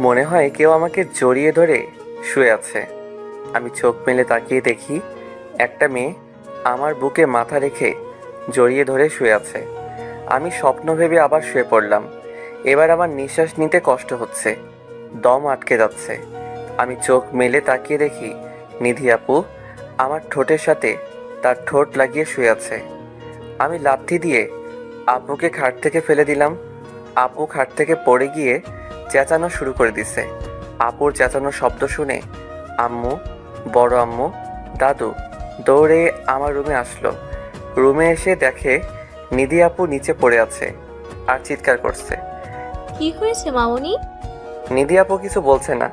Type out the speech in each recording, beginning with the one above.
মনে হয় কেউ আমাকে জড়িয়ে ধরে শুয়ে আছে। আমি চোখ মেলে তাকিয়ে দেখি একটা মেয়ে আমার বুকে মাথা রেখে জড়িয়ে ধরে শুয়ে আছে। আমি স্বপ্ন ভেবে আবার শুয়ে পড়লাম। এবার আমার নিঃশ্বাস নিতে কষ্ট হচ্ছে, দম আটকে যাচ্ছে। আমি চোখ মেলে তাকিয়ে দেখি নিধি আপু আমার ঠোঁটের সাথে তার ঠোঁট লাগিয়ে শুয়ে আছে। আমি লাথি দিয়ে আপুকে খাট থেকে ফেলে দিলাম। আপু খাট থেকে পড়ে গিয়ে চেঁচানো শুরু করে দিছে। আপুর চেঁচানোর শব্দ শুনে আম্মু, বড় আম্মু, দাদু দৌড়ে আমার রুমে আসলো। রুমে এসে দেখে নিধি আপু নিচে পড়ে আছে আর চিৎকার করছে। কি হয়েছে মামনি? নিধি আপু কিছু বলছে না,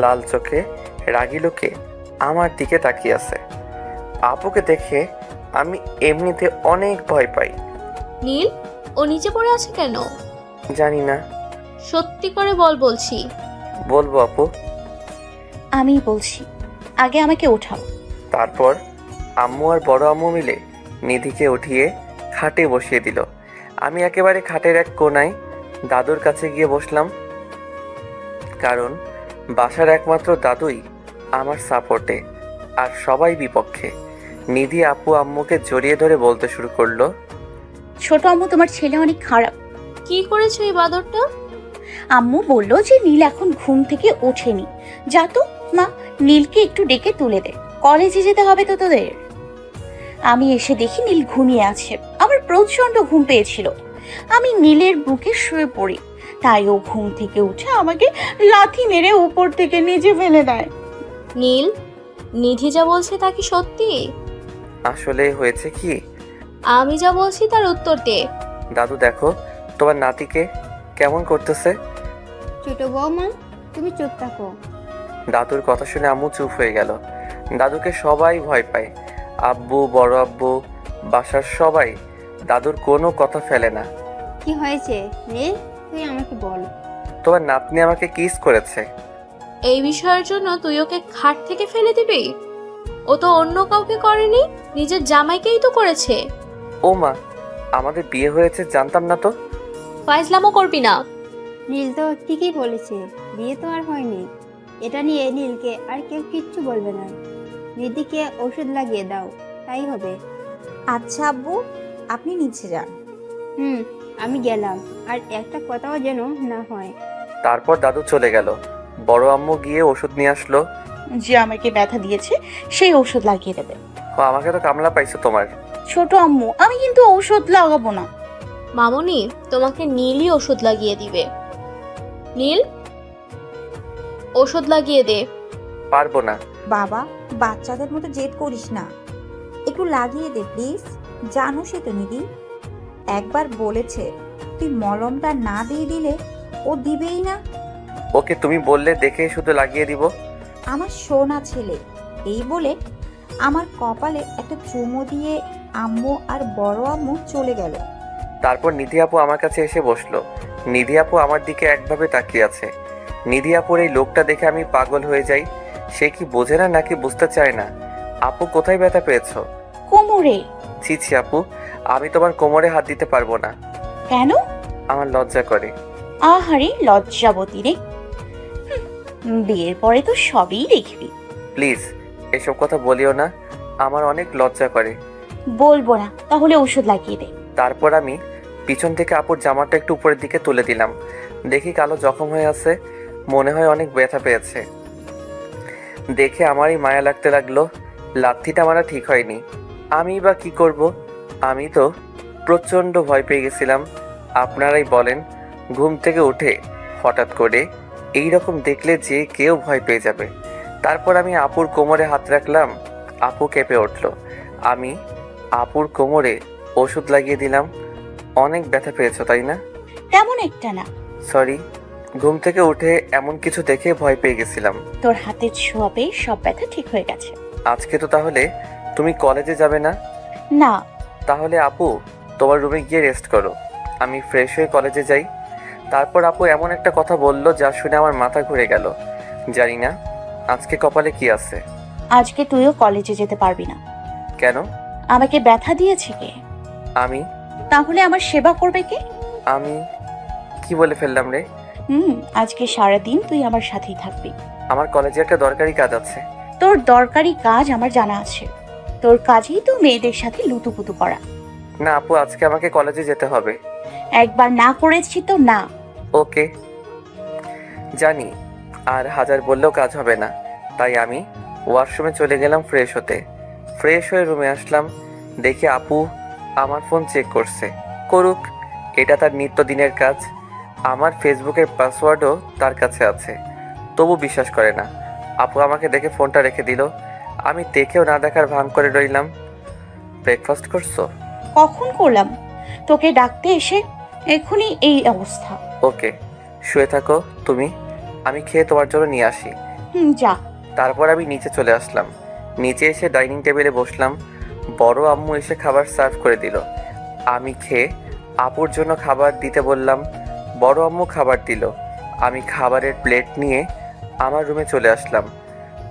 লাল চোখে রাগী লোকে আমার দিকে তাকিয়ে আছে। আপুকে দেখে আমি এমনিতে অনেক ভয় পাই। নীল, ও নিচে পড়ে আছে কেন? জানি না। সত্যি করে বল বলছি। বলবো আপু। আমি বলছি, আগে আমাকে ওঠাও। তারপর আম্মু আর বড় আম্মু মিলে নিধিকে উঠিয়ে খাটে বসিয়ে দিল। আমি একেবারে খাটের এক কোনায় দাদুর কাছে গিয়ে বসলাম, কারণ বাসার একমাত্র দাদুই আমার সাপোর্টে আর সবাই বিপক্ষে। নিধি আপু আম্মুকে জড়িয়ে ধরে বলতে শুরু করলো, ছোট আম্মু, তোমার ছেলে অনেক খারাপ। কি করেছো এই বাদরটা? আম্মু বলল যে নীল এখন ঘুম থেকে ওঠেনি। যা তো মা, নীলকে একটু ডেকে তুলে দে, কলেজে যেতে হবে তো তোদের। আমি এসে দেখি নীল ঘুমিয়ে আছে। আমার প্রচন্ড ঘুম পেয়েছিল। আমি নীলের বুকে শুয়ে পড়ি, তাই ও ঘুম থেকে উঠে আমাকে লাথি মেরে উপর থেকে নিচে ফেলে দেয়। নীল, নিধি যা বলছে তা কি সত্যি? আসলে হয়েছে কি? আমি যা বলছি তার উত্তর দে। দাদু দেখো তোমার নাতিকে কেমন করতেছে। ছোট বৌমা, তুমি চুপ থাকো। দাদুর কথা শুনে আম্মু চুপ হয়ে গেল। দাদুকে সবাই ভয় পায়, আব্বু, বড় আব্বু, বাসার সবাই দাদুর কোনো কথা ফেলে না। কি হয়েছে নীল, তুই আমাকে বল। তোমার নাতনি আমাকে কিস করেছে। এই বিষয়ের জন্য তুই ওকে খাট থেকে ফেলে দিবি? ও তো অন্য কাউকে করেনি, নিজের জামাইকেই তো করেছে। ও মা, আমাদের বিয়ে হয়েছে জানতাম না তো। ফাইজলামও করবি না। নীল তো ঠিকই বলেছে, বিয়ে তো আর হয়নি। এটা নিয়ে নীলকে আর কেউ কিচ্ছু বলবে না। নিধিকে ওষুধ লাগিয়ে দাও, তাই হবে। আচ্ছা আব্বু, আপনি নিচে যান। আমি গেলাম, আর একটা কথাও যেন না হয়। তারপর দাদু চলে গেল। বড় আম্মু গিয়ে ওষুধ নিয়ে আসলো। যে আমাকে ব্যথা দিয়েছে সেই ঔষধ লাগিয়ে দেবে। ও, আমাকে তো কামলা পাইছো তোমার। ছোট আম্মু, আমি কিন্তু ঔষধ লাগাবো না। মামনি, তোমাকে নীলই ওষুধ লাগিয়ে দিবে। নীল, ওষুধ লাগিয়ে দে। পারবো না। বাবা, বাচ্চাদের মতো জেদ করিস না, একটু লাগিয়ে দে প্লিজ। জানো সে তো নিধি, একবার বলেছে তুই মলমটা না দিয়ে দিলে ও দিবেই না। ওকে তুমি বললে দেখে শুধু লাগিয়ে দিব। আমার সোনা ছেলে, এই বলে আমার কপালে একটা চুমো দিয়ে আম্মু আর বড় আম্মু চলে গেল। তারপর নিধি আপু আমার কাছে এসে বসলো। নিধি আপু আমার দিকে একভাবে তাকিয়ে আছে। নিধি আপুর এই লোকটা দেখে আমি পাগল হয়ে যাই। সে কি বোঝে না নাকি বুঝতে চায় না? আপু কোথায় ব্যথা পেয়েছো? কোমরে। ছি ছি আপু, আমি তোমার কোমরে হাত দিতে পারবো না। কেন? আমার লজ্জা করে। আহারে লজ্জাবতী রে। বিয়ের পরে তো সবই দেখবি। প্লিজ এসব কথা বলিও না, আমার অনেক লজ্জা করে। বলবো না, তাহলে ওষুধ লাগিয়ে দে। তারপর আমি পিছন থেকে আপুর জামাটা একটু উপরের দিকে তুলে দিলাম। দেখি কালো জখম হয়ে আছে, মনে হয় অনেক ব্যথা পেয়েছে। দেখে আমারই মায়া লাগতে লাগলো। লাথিটা মারা ঠিক হয়নি, আমি বা কি করব? আমি তো প্রচণ্ড ভয় পেয়ে গেছিলাম। আপনারাই বলেন, ঘুম থেকে উঠে হঠাৎ করে এই রকম দেখলে যে কেউ ভয় পেয়ে যাবে। তারপর আমি আপুর কোমরে হাত রাখলাম। আপু কেঁপে উঠল। আমি আপুর কোমরে ওষুধ লাগিয়ে দিলাম। অনেক ব্যথা পেয়েছো তাই না? তেমন একটা না। সরি, ঘুম থেকে উঠে এমন কিছু দেখে ভয় পেয়ে গেছিলাম। তোর হাতের ছোঁয়া পেয়ে সব ব্যথা ঠিক হয়ে গেছে। আজকে তো তাহলে তুমি কলেজে যাবে না? না। তাহলে আপু তোমার রুমে গিয়ে রেস্ট করো, আমি ফ্রেশ হয়ে কলেজে যাই। তারপর আপু এমন একটা কথা বলল যা শুনে আমার মাথা ঘুরে গেল। জানি না আজকে কপালে কি আছে। আজকে তুইও কলেজে যেতে পারবি না। কেন? আমাকে ব্যথা দিয়েছে কে? আমি। তাহলে আমার সেবা করবে কে? আমি কি বলে ফেললাম রে? আজকে সারাদিন তুই আমার সাথেই থাকবি। আমার কলেজে একটা দরকারি কাজ আছে। তোর দরকারি কাজ আমার জানা আছে। তোর কাজেই তো মেয়েদের সাথে লুতুপুতু করা। না আপু, আজকে আমাকে কলেজে যেতে হবে। একবার না করেছি তো না। ওকে, জানি আর হাজার বললেও কাজ হবে না, তাই আমি ওয়াশরুমে চলে গেলাম ফ্রেশ হতে। ফ্রেশ হয়ে রুমে আসলাম, দেখি আপু আমার ফোন চেক করছে। করুক, এটা তার নিত্যদিনের কাজ। আমার ফেসবুকের পাসওয়ার্ডও তার কাছে আছে, তবু বিশ্বাস করে না। আপু আমাকে দেখে ফোনটা রেখে দিল। আমি দেখেও না দেখার ভান করে রইলাম। ব্রেকফাস্ট করছো? কখন করলাম? তোকে ডাকতে এসে এখনই এই অবস্থা। ওকে, শুয়ে থাকো তুমি, আমি খেয়ে তোমার জন্য নিয়ে আসি। যা। তারপর আমি নিচে চলে আসলাম। নিচে এসে ডাইনিং টেবিলে বসলাম। বড় আম্মু এসে খাবার সার্ভ করে দিল। আমি খেয়ে আপুর জন্য খাবার দিতে বললাম। বড় আম্মু খাবার দিল। আমি খাবারের প্লেট নিয়ে আমার রুমে চলে আসলাম।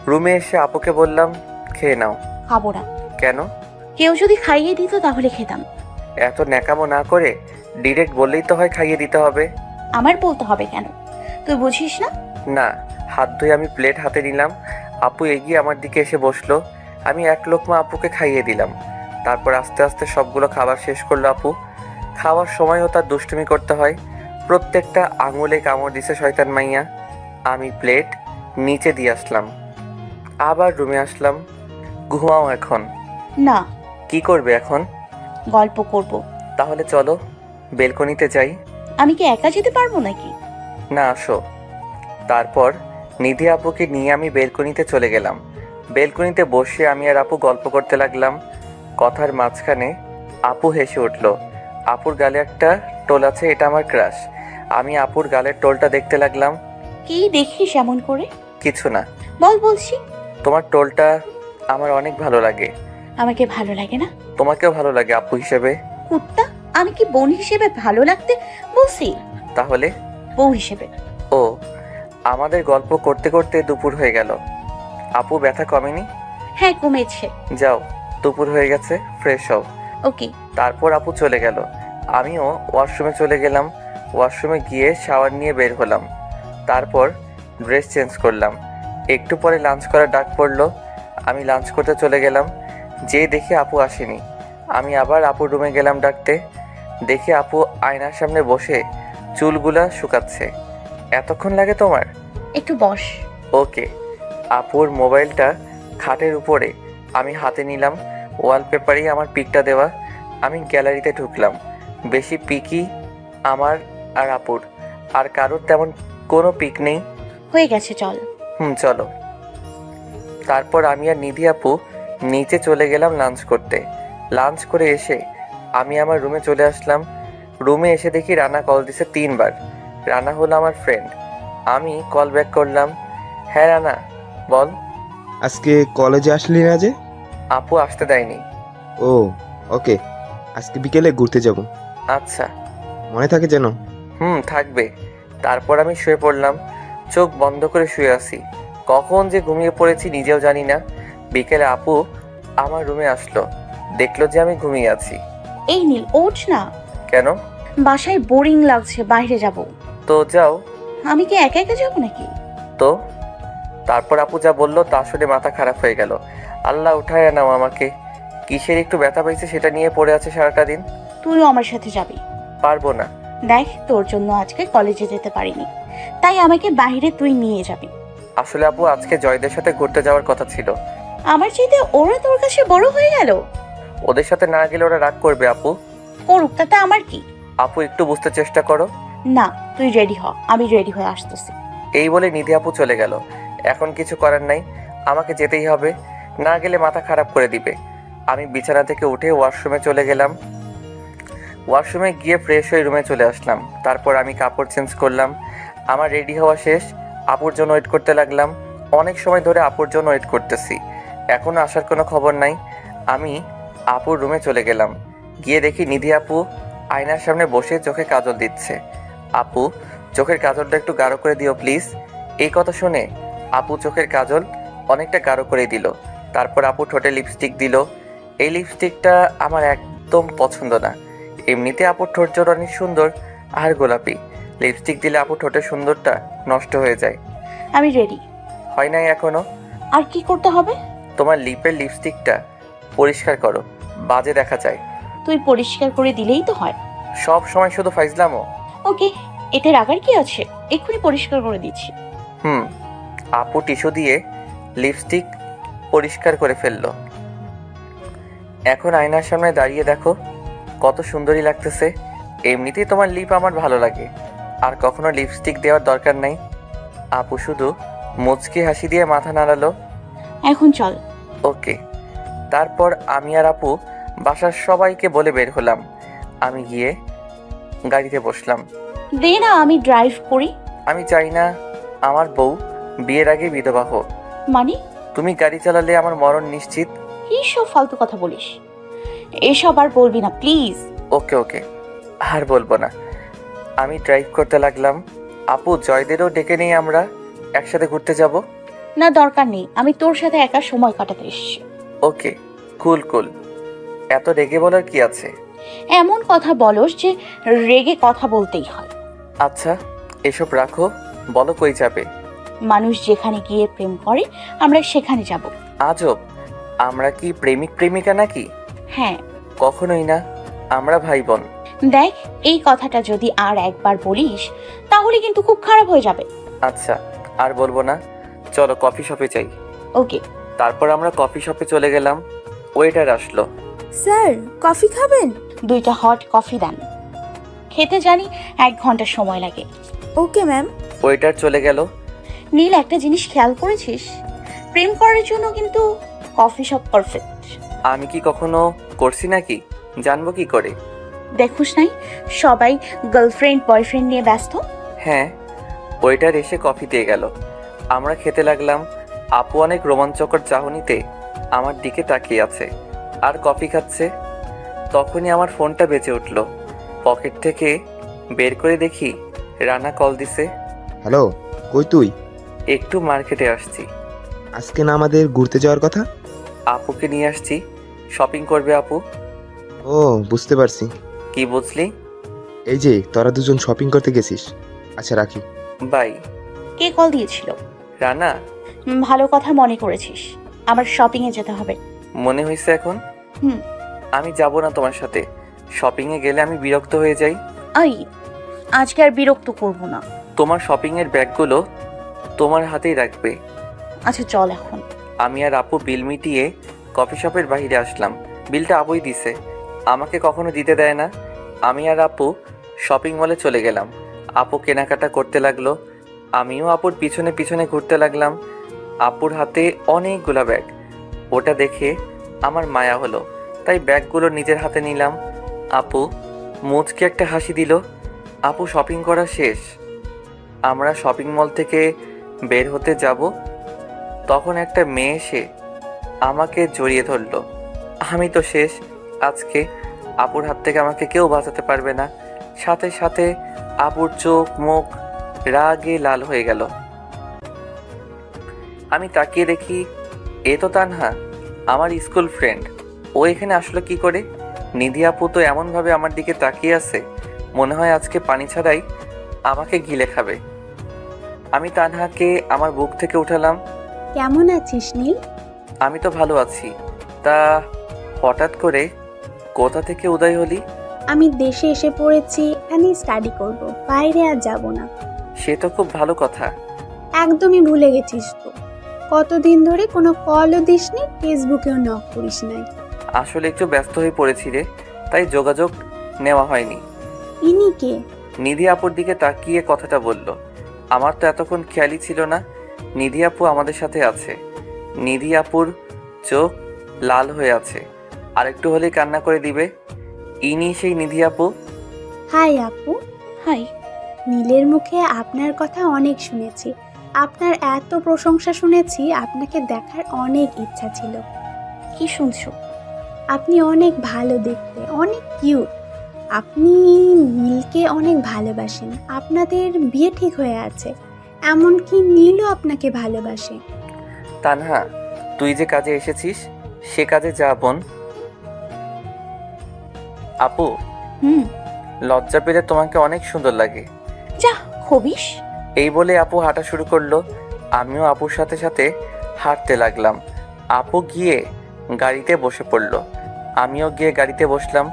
রুমে এসে আপুকে বললাম, খেয়ে নাও। খাবো না। কেন? কেউ যদি খাইয়ে দিত তাহলে খেতাম। এত ন্যাকামো না করে ডিরেক্ট বললেই তো হয় খাইয়ে দিতে হবে। আমার বলতে হবে কেন? তুই বুঝিস না? না। হাত ধুয়ে আমি প্লেট হাতে নিলাম। আপু এগিয়ে আমার দিকে এসে বসলো। আমি এক লোকমা আপুকে খাইয়ে দিলাম। তারপর আস্তে আস্তে সবগুলো খাবার শেষ করলো আপু। খাওয়ার সময়ও তার দুষ্টুমি করতে হয়। প্রত্যেকটা আঙুলে কামড় দিছে শয়তান মাইয়া। আমি প্লেট নিচে দিয়ে আসলাম, আবার রুমে আসলাম। ঘুমাও এখন। না। কি করবে এখন? গল্প করব। তাহলে চলো বেলকনিতে যাই। আমি কি একা যেতে পারবো নাকি? না, আসো। তারপর নিধি আপুকে নিয়ে আমি বেলকনিতে চলে গেলাম। বেলকনিতে বসে আমি আর আপু গল্প করতে লাগলাম। কথার মাঝখানে আপু হেসে উঠল। আপুর গালে একটা টোল আছে, এটা আমার ক্রাশ। আমি আপুর গালের টোলটা দেখতে লাগলাম। কি দেখিস এমন করে? কিছু না। বল, বলছি। তোমার টোলটা আমার অনেক ভালো লাগে। আমাকে ভালো লাগে না? তোমাকেও ভালো লাগে আপু হিসেবে। কুত্তা, আমি কি বোন হিসেবে ভালো লাগতে বলছি? তাহলে? বউ হিসেবে। ও, আমাদের গল্প করতে করতে দুপুর হয়ে গেল। আপু ব্যথা কমেনি? হ্যাঁ, কমেছে। যাও, দুপুর হয়ে গেছে, ফ্রেশ হও। ওকে। তারপর আপু চলে গেল। আমিও ওয়াশরুমে চলে গেলাম। ওয়াশরুমে গিয়ে শাওয়ার নিয়ে বের হলাম। তারপর ড্রেস চেঞ্জ করলাম। একটু পরে লাঞ্চ করার ডাক পড়লো। আমি লাঞ্চ করতে চলে গেলাম। যে দেখি আপু আসেনি। আমি আবার আপুর রুমে গেলাম ডাকতে। দেখি আপু আয়নার সামনে বসে চুলগুলা শুকাচ্ছে। এতক্ষণ লাগে তোমার? একটু বস। ওকে। আপুর মোবাইলটা খাটের উপরে আমি হাতে নিলাম। ওয়ালপেপারেই আমার পিকটা দেওয়া। আমি গ্যালারিতে ঢুকলাম। বেশি পিকই আমার আর আপুর, আর কারোর তেমন কোনো পিক নেই। হয়ে গেছে, চল। চলো। তারপর আমি আর নিধি আপু নিচে চলে গেলাম লাঞ্চ করতে। লাঞ্চ করে এসে আমি আমার রুমে চলে আসলাম। রুমে এসে দেখি রানা কল দিছে 3 বার। রানা হলো আমার ফ্রেন্ড। আমি কল ব্যাক করলাম। হ্যাঁ রানা, বল। আজকে কলেজে আসলি না যে? আপু আসতে দেয়নি। ও, ওকে। আজকে বিকেলে ঘুরতে যাব। আচ্ছা। মনে থাকে যেন। থাকবে। তারপর আমি শুয়ে পড়লাম। চোখ বন্ধ করে শুয়ে আছি। কখন যে ঘুমিয়ে পড়েছি নিজেও জানি না। বিকেলে আপু আমার রুমে আসলো, দেখলো যে আমি ঘুমিয়ে আছি। এই নীল, ওঠ না। কেন? বাসায় বোরিং লাগছে, বাইরে যাব। তো যাও। আমি কি একা একা যাব নাকি? তো তারপর আপু যা বললো তা শুনে মাথা খারাপ হয়ে গেল। আল্লাহ উঠায় নাও আমাকে। কিসের একটু ব্যথা পাইছে সেটা নিয়ে পড়ে আছে সারাটা দিন। তুইও আমার সাথে যাবি? পারবো না। দেখ, তোর জন্য আজকে কলেজে যেতে পারিনি, তাই আমাকে বাইরে তুই নিয়ে যাবি। আসলে আপু আজকে জয়দের সাথে ঘুরতে যাওয়ার কথা ছিল। আমার চাইতে ওরা তোর কাছে বড় হয়ে গেল। ওদের সাথে না গেলে ওরা রাগ করবে আপু। করুক, তাতে আমার কি? আপু একটু বুঝতে চেষ্টা করো। না, তুই রেডি হ, আমি রেডি হয়ে আসতেছি। এই বলে নিধি আপু চলে গেল। এখন কিছু করার নাই, আমাকে যেতেই হবে। না গেলে মাথা খারাপ করে দিবে। আমি বিছানা থেকে উঠে ওয়াশরুমে চলে গেলাম। ওয়াশরুমে গিয়ে ফ্রেশ হয়ে রুমে চলে আসলাম। তারপর আমি কাপড় চেঞ্জ করলাম। আমার রেডি হওয়া শেষ। আপুর জন্য ওয়েট করতে লাগলাম। অনেক সময় ধরে আপুর জন্য ওয়েট করতেছি, এখনও আসার কোনো খবর নাই। আমি আপুর রুমে চলে গেলাম। গিয়ে দেখি নিধি আপু আয়নার সামনে বসে চোখে কাজল দিচ্ছে। আপু, চোখের কাজলটা একটু গাঢ় করে দিও প্লিজ। এই কথা শুনে আপু চোখের কাজল অনেকটা গাঢ় করে দিল। তারপর আপু ঠোঁটে লিপস্টিক দিল। এই লিপস্টিকটা আমার একদম পছন্দ না। এমনিতে আপুর ঠোঁট জোড় অনেক সুন্দর আর গোলাপি, লিপস্টিক দিলে আপু ঠোঁটের সুন্দরটা নষ্ট হয়ে যায়। আমি রেডি। হয় নাই এখনো? আর কি করতে হবে? তোমার লিপের লিপস্টিকটা পরিষ্কার করো, বাজে দেখা যায়। তুই পরিষ্কার করে দিলেই তো হয়। সব সময় শুধু ফাইজলামো। ওকে, এতে রাগার কি আছে? এক্ষুনি পরিষ্কার করে দিচ্ছি। আপু টিস্যু দিয়ে লিপস্টিক পরিষ্কার করে ফেললো। এখন আয়নার সামনে দাঁড়িয়ে দেখো কত সুন্দরী লাগতেছে। এমনিতেই তোমার লিপ আমার ভালো লাগে, আর কখনো লিপস্টিক দেওয়ার দরকার নাই। আপু শুধু মুচকি হাসি দিয়ে মাথা নাড়ালো। এখন চল। ওকে। তারপর আমি আর আপু বাসার সবাইকে বলে বের হলাম। আমি গিয়ে গাড়িতে বসলাম। দে না, আমি ড্রাইভ করি। আমি চাই না আমার বউ বিয়ের আগে বিধবা হোক। মানে? তুমি গাড়ি চালালে আমার মরণ নিশ্চিত। কি সব ফালতু কথা বলিস? এসব আর বলবি না প্লিজ। ওকে ওকে, আর বলবো না। আমি ড্রাইভ করতে লাগলাম। আপু জয়দেরও ডেকে নিয়ে আমরা একসাথে ঘুরতে যাব। না, দরকার নেই, আমি তোর সাথে একা সময় কাটাতে এসেছি। ওকে, কুল কুল। এত রেগে বলার কি আছে? এমন কথা বলস যে রেগে কথা বলতেই হয়। আচ্ছা এসব রাখো, বলো কই যাবে? মানুষ যেখানে গিয়ে প্রেম করে আমরা সেখানে যাব। আজব, আমরা কি প্রেমিক প্রেমিকা নাকি? হ্যাঁ। কখনোই না, আমরা ভাই বোন। দেখ, এই কথাটা যদি আর একবার বলিস তাহলে কিন্তু খুব খারাপ হয়ে যাবে। আচ্ছা আর বলবো না, চলো কফি শপে যাই। ওকে। তারপর আমরা কফি শপে চলে গেলাম। ওয়েটার আসলো। স্যার, কফি খাবেন? 2টা হট কফি দেন। খেতে জানি 1 ঘন্টা সময় লাগে। Okay ma'am. ওয়েটার চলে গেল। নীল, একটা জিনিস খেয়াল করেছিস? প্রেম করার জন্য কিন্তু কফি শপ পারফেক্ট। আমি কি কখনো করছি নাকি? জানবো কি করে? দেখুস নাই সবাই গার্লফ্রেন্ড বয়ফ্রেন্ড নিয়ে ব্যস্ত? হ্যাঁ। ওয়েটার এসে কফি দিয়ে গেল। আমরা খেতে লাগলাম। আপু অনেক রোমাঞ্চকর চাহনিতে আমার দিকে তাকিয়ে আছে আর কফি খাচ্ছে। তখনই আমার ফোনটা বেজে উঠল। পকেট থেকে বের করে দেখি রানা কল দিছে। হ্যালো, কই তুই? একটু মার্কেটে আসছি। আজকে না আমাদের ঘুরতে যাওয়ার কথা? আপুকে নিয়ে আসছি। শপিং করবে আপু। ও, বুঝতে পারছি। কি বুঝলি? এই যে তোরা দুজন শপিং করতে গেছিস। আচ্ছা রাখি। বাই। কে কল দিয়েছিল? রানা। ভালো কথা মনে করেছিস। আমার শপিং এ যেতে হবে। মনে হয়েছে এখন? হুম। আমি যাব না তোমার সাথে। শপিং এ গেলে আমি বিরক্ত হয়ে যাই। আজকে আর বিরক্ত করব না। তোমার শপিং এর ব্যাগগুলো তোমার হাতেই রাখবে। আচ্ছা চল এখন। আমি আর আপু বিল মিটিয়ে কফি শপের বাইরে আসলাম। বিলটা আপুই দিছে, আমাকে কখনো দিতে দেয় না। আমি আর আপু শপিং মলে চলে গেলাম। আপু কেনাকাটা করতে লাগলো, আমিও আপুর পিছনে পিছনে ঘুরতে লাগলাম। আপুর হাতে অনেকগুলো ব্যাগ। ওটা দেখে আমার মায়া হলো, তাই ব্যাগগুলো নিজের হাতে নিলাম। আপু মুচকে একটা হাসি দিল। আপু শপিং করা শেষ। আমরা শপিং মল থেকে বের হতে যাব, তখন একটা মেয়ে এসে আমাকে জড়িয়ে ধরলো। আমি তো শেষ। আজকে আপুর হাত থেকে আমাকে কেউ বাঁচাতে পারবে না। সাথে সাথে আপুর চোখ মুখ রাগে লাল হয়ে গেল। আমি তাকিয়ে দেখি এ তো তানহা, আমার স্কুল ফ্রেন্ড। ও এখানে আসলো কি করে? নিধি আপু তো এমনভাবে আমার দিকে তাকিয়ে আছে, মনে হয় আজকে পানি ছাড়াই আমাকে গিলে খাবে। আমি তানহাকে আমার বুক থেকে উঠালাম। কেমন আছিস নীল? আমি তো ভালো আছি। তা হঠাৎ করে কোথা থেকে উদয় হলি? আমি দেশে এসে পড়েছি, এখানেই স্টাডি করব, বাইরে আর যাব না। সে তো খুব ভালো কথা। একদমই ভুলে গেছিস তো? কতদিন ধরে কোনো কলও দিসনি, ফেসবুকেও নক করিস নাই। আসলে একটু ব্যস্ত হয়ে পড়েছি রে, তাই যোগাযোগ নেওয়া হয়নি। ইনি কে? নিধি আপুর দিকে তাকিয়ে কথাটা বলল। আমার তো এতক্ষণ খেয়ালই ছিল না নিধি আপু আমাদের সাথে আছে। নিধি আপুর চোখ লাল হয়ে আছে, আরেকটু হলেই কান্না করে দিবে। ইনি সেই নিধি আপু। হাই আপু। হাই। নীলের মুখে আপনার কথা অনেক শুনেছি, আপনার এত প্রশংসা শুনেছি, আপনাকে দেখার অনেক ইচ্ছা ছিল। কি শুনছো? আপনি অনেক ভালো দেখতে, অনেক কিউট। আপনি নীলকে অনেক ভালোবাসেন, আপনাদের বিয়ে ঠিক হয়ে আছে, এমনকি নীলও আপনাকে ভালোবাসে। তানহা, তুই যে কাজে এসেছিস সে কাজে যা বোন। আপু, হুম। লজ্জা পেলে তোমাকে অনেক সুন্দর লাগে। যা খবিস। এই বলে আপু হাঁটা শুরু করলো। আমিও আপুর সাথে সাথে হাঁটতে লাগলাম। আপু গিয়ে গাড়িতে বসে পড়লো, আমিও গিয়ে গাড়িতে বসলাম।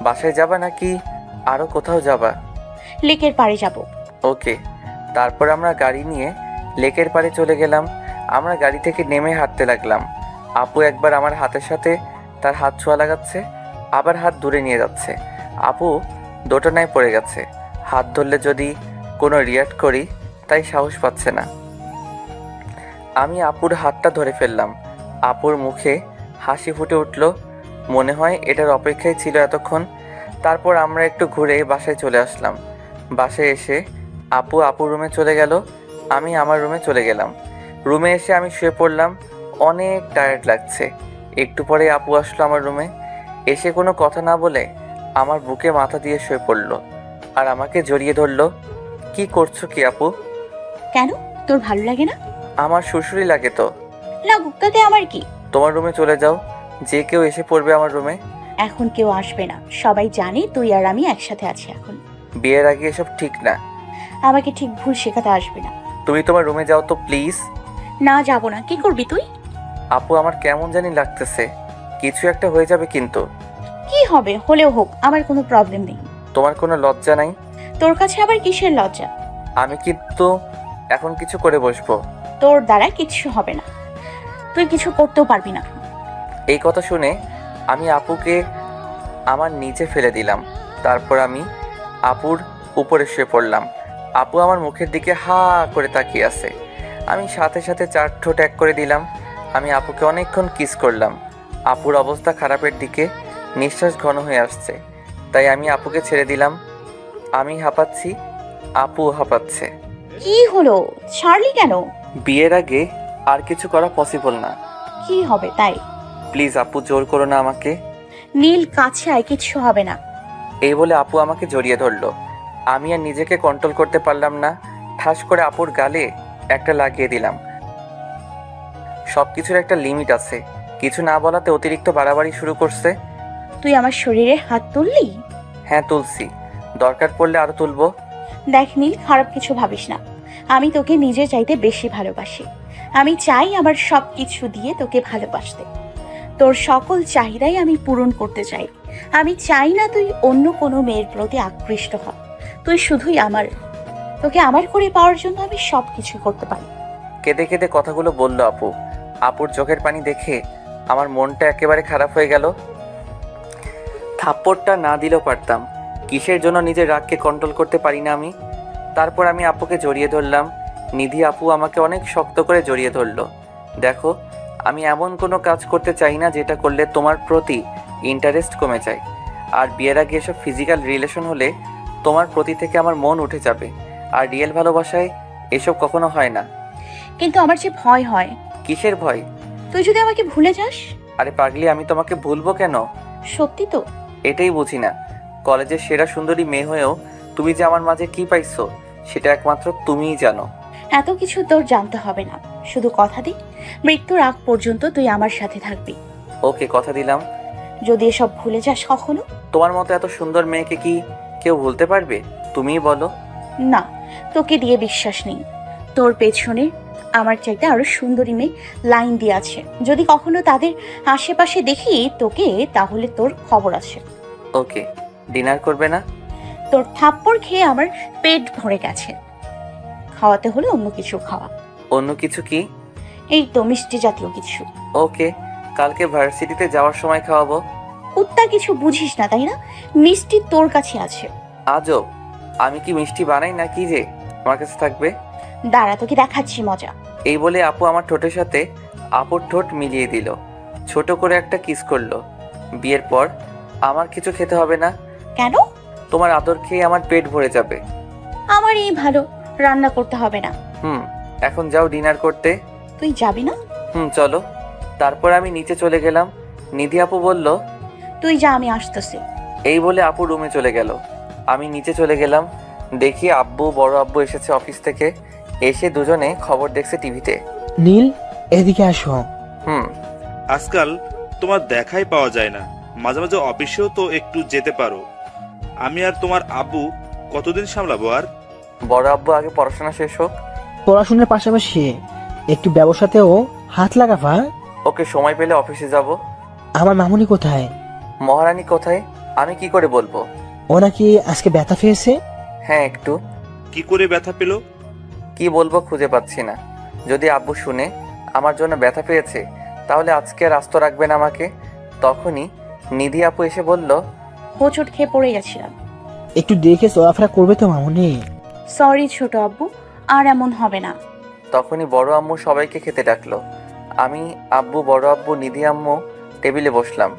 বাসায় যাবা নাকি আরও কোথাও যাবা? লেকের পাড়ে যাব। ওকে। তারপর আমরা গাড়ি নিয়ে লেকের পাড়ে চলে গেলাম। আমরা গাড়ি থেকে নেমে হাঁটতে লাগলাম। আপু একবার আমার হাতের সাথে তার হাত ছোঁয়া লাগাচ্ছে, আবার হাত দূরে নিয়ে যাচ্ছে। আপু দোটানায় পড়ে গেছে। হাত ধরলে যদি কোনো রিয়াক্ট করি তাই সাহস পাচ্ছে না। আমি আপুর হাতটা ধরে ফেললাম। আপুর মুখে হাসি ফুটে উঠল। মনে হয় এটার অপেক্ষায় ছিল এতক্ষণ। তারপর আমরা একটু ঘুরে বাসায় চলে আসলাম। বাসায় এসে আপুর রুমে চলে গেল, আমি আমার রুমে চলে গেলাম। রুমে এসে আমি শুয়ে পড়লাম। অনেক টায়ার্ড লাগছে। একটু পরে আপু আসলো আমার রুমে। এসে কোনো কথা না বলে আমার বুকে মাথা দিয়ে শুয়ে পড়ল আর আমাকে জড়িয়ে ধরল। কি করছো কি আপু? কেন, তোর ভালো লাগে না? আমার শ্বশুরই লাগে তো। লাগুক, তাতে আমার কি? তোমার রুমে চলে যাও, যে কেউ এসে পড়বে আমার রুমে। এখন কেউ আসবে না, সবাই জানে তুই আর আমি একসাথে আছি এখন। বিয়ের আগে এসব ঠিক না। আমাকে ঠিক ভুল শেখাতে আসবে না। তুমি তোমার রুমে যাও তো প্লিজ। না, যাব না। কি করবি তুই? আপু আমার কেমন জানি লাগতেছে, কিছু একটা হয়ে যাবে কিন্তু। কি হবে, হলেও হোক, আমার কোনো প্রবলেম নেই। তোমার কোনো লজ্জা নাই? তোর কাছে আবার কিসের লজ্জা? আমি কিন্তু এখন কিছু করে বসবো। তোর দ্বারা কিচ্ছু হবে না, তুই কিছু করতেও পারবি না। এই কথা শুনে আমি আপুকে আমার নিচে ফেলে দিলাম। তারপর আমি আপুর উপরে শুয়ে পড়লাম। আপু আমার মুখের দিকে হা করে তাকিয়ে আছে। আমি সাথে সাথে 4 ঠোঁট এক করে দিলাম। আমি আপুকে অনেকক্ষণ কিস করলাম। আপুর অবস্থা খারাপের দিকে, নিঃশ্বাস ঘন হয়ে আসছে। তাই আমি আপুকে ছেড়ে দিলাম। আমি হাঁপাচ্ছি, আপু হাঁপাচ্ছে। কি হলো, ছাড়লি কেন? বিয়ের আগে আর কিছু করা পসিবল না। কি হবে তাই? প্লিজ আপু, জোর করো না আমাকে। নীল, কাছে আয়, কিচ্ছু হবে না। এই বলে আপু আমাকে জড়িয়ে ধরলো। আমি আর নিজেকে কন্ট্রোল করতে পারলাম না। ঠাস করে আপুর গালে একটা লাগিয়ে দিলাম। সব কিছুর একটা লিমিট আছে। কিছু না বলাতে অতিরিক্ত বাড়াবাড়ি শুরু করছে। তুই আমার শরীরে হাত তুললি? হ্যাঁ তুলছি, দরকার পড়লে আরো তুলবো। দেখ নীল, খারাপ কিছু ভাবিস না। আমি তোকে নিজে চাইতে বেশি ভালোবাসি। আমি চাই আমার সব কিছু দিয়ে তোকে ভালোবাসতে। তোর সকল চাহিদাই আমি পূরণ করতে চাই। আমি চাই না তুই অন্য কোনো মেয়ের প্রতি আকৃষ্ট হ। তুই শুধুই আমার। তোকে আমার করে পাওয়ার জন্য আমি সব কিছু করতে পারি। কেঁদে কেঁদে কথাগুলো বলল আপু। আপুর চোখের পানি দেখে আমার মনটা একেবারে খারাপ হয়ে গেল। থাপ্পড়টা না দিলেও পারতাম। কিসের জন্য নিজের রাগকে কন্ট্রোল করতে পারি না আমি। তারপর আমি আপুকে জড়িয়ে ধরলাম। নিধি আপু আমাকে অনেক শক্ত করে জড়িয়ে ধরলো। দেখো, আমি এমন কোনো কাজ করতে চাই না যেটা করলে তোমার প্রতি ইন্টারেস্ট কমে যায়। আর বিয়ের আগে এসব ফিজিক্যাল রিলেশন হলে তোমার প্রতি থেকে আমার মন উঠে যাবে। আর রিয়েল ভালোবাসায় এসব কখনো হয় না। কিন্তু আমার যে ভয় হয়। কিসের ভয়? তুই যদি আমাকে ভুলে যাস। আরে পাগলি, আমি তোমাকে ভুলবো কেন? সত্যি তো? এটাই বুঝি না, কলেজের সেরা সুন্দরী মেয়ে হয়েও তুমি যে আমার মাঝে কি পাইছো সেটা একমাত্র তুমিই জানো। এত কিছু তোর জানতে হবে না, শুধু কথা দি, মৃত্যুর আগ পর্যন্ত তুই আমার সাথে থাকবি। ওকে, কথা দিলাম। যদি এসব ভুলে যাস কখনো। তোমার মতো এত সুন্দর মেয়েকে কি কেউ ভুলতে পারবে? তুমিই বলো। না, তোকে দিয়ে বিশ্বাস নেই। তোর পেছনে আমার চাইতে আরো সুন্দরী মেয়ে লাইন দিয়ে আছে। যদি কখনো তাদের আশেপাশে দেখি তোকে, তাহলে তোর খবর আছে। ওকে, ডিনার করবে না? তোর থাপ্পড় খেয়ে আমার পেট ভরে গেছে। খাওয়াতে হলে অন্য কিছু খাওয়া। অন্য কিছু কি? এই তো মিষ্টি জাতীয় কিছু। ওকে, কালকে ভার্সিটিতে যাওয়ার সময় খাওয়াবো। কুত্তা কিছু বুঝিস না তাই না? মিষ্টি তোর কাছে আছে। আজব, আমি কি মিষ্টি বানাই না কি যে আমার কাছে থাকবে? দাঁড়া, তোকে দেখাচ্ছি মজা। এই বলে আপু আমার ঠোঁটের সাথে আপুর ঠোঁট মিলিয়ে দিল। ছোট করে একটা কিস করলো। বিয়ের পর আমার কিছু খেতে হবে না। কেন? তোমার আদর খেয়ে আমার পেট ভরে যাবে। আমার এই ভালো, রান্না করতে হবে না। এখন যাও ডিনার করতে। তুই যাবি না? চলো। তারপর আমি নিচে চলে গেলাম। নিধি আপু বলল, তুই যা, আমি আসতেছি। এই বলে আপু রুমে চলে গেল। আমি নিচে চলে গেলাম। দেখি আব্বু, বড় আব্বু এসেছে অফিস থেকে। এসে দুজনে খবর দেখছে টিভিতে। নীল, এদিকে আসো। আজকাল তোমার দেখাই পাওয়া যায় না। মাঝে মাঝে অফিসেও তো একটু যেতে পারো। আমি আর তোমার আব্বু কতদিন সামলাবো? আর বড় আব্বু আগে পড়াশোনা শেষ হোক। পড়াশোনার পাশাপাশি একটু ব্যবসাতেও হাত লাগাবা। ওকে, সময় পেলে অফিসে যাব। আমার মামুনি কোথায়? মহারানী কোথায় আমি কি করে বলবো? ও নাকি আজকে ব্যথা পেয়েছে। হ্যাঁ একটু। কি করে ব্যথা পেল? কি বলবো খুঁজে পাচ্ছি না। যদি আব্বু শুনে আমার জন্য ব্যথা পেয়েছে তাহলে আজকে আর আস্ত রাখবেন আমাকে। তখনই নিধি আপু এসে বলল, হোঁচট খেয়ে পড়ে গেছিলাম। একটু দেখে চলাফেরা করবে তো মামুনি। সরি ছোট আব্বু, আর এমন হবে না। তখনই বড় আম্মু সবাইকে খেতে ডাকলো। আমি, আব্বু, বড় আব্বু, নিধি আম্মু টেবিলে বসলাম।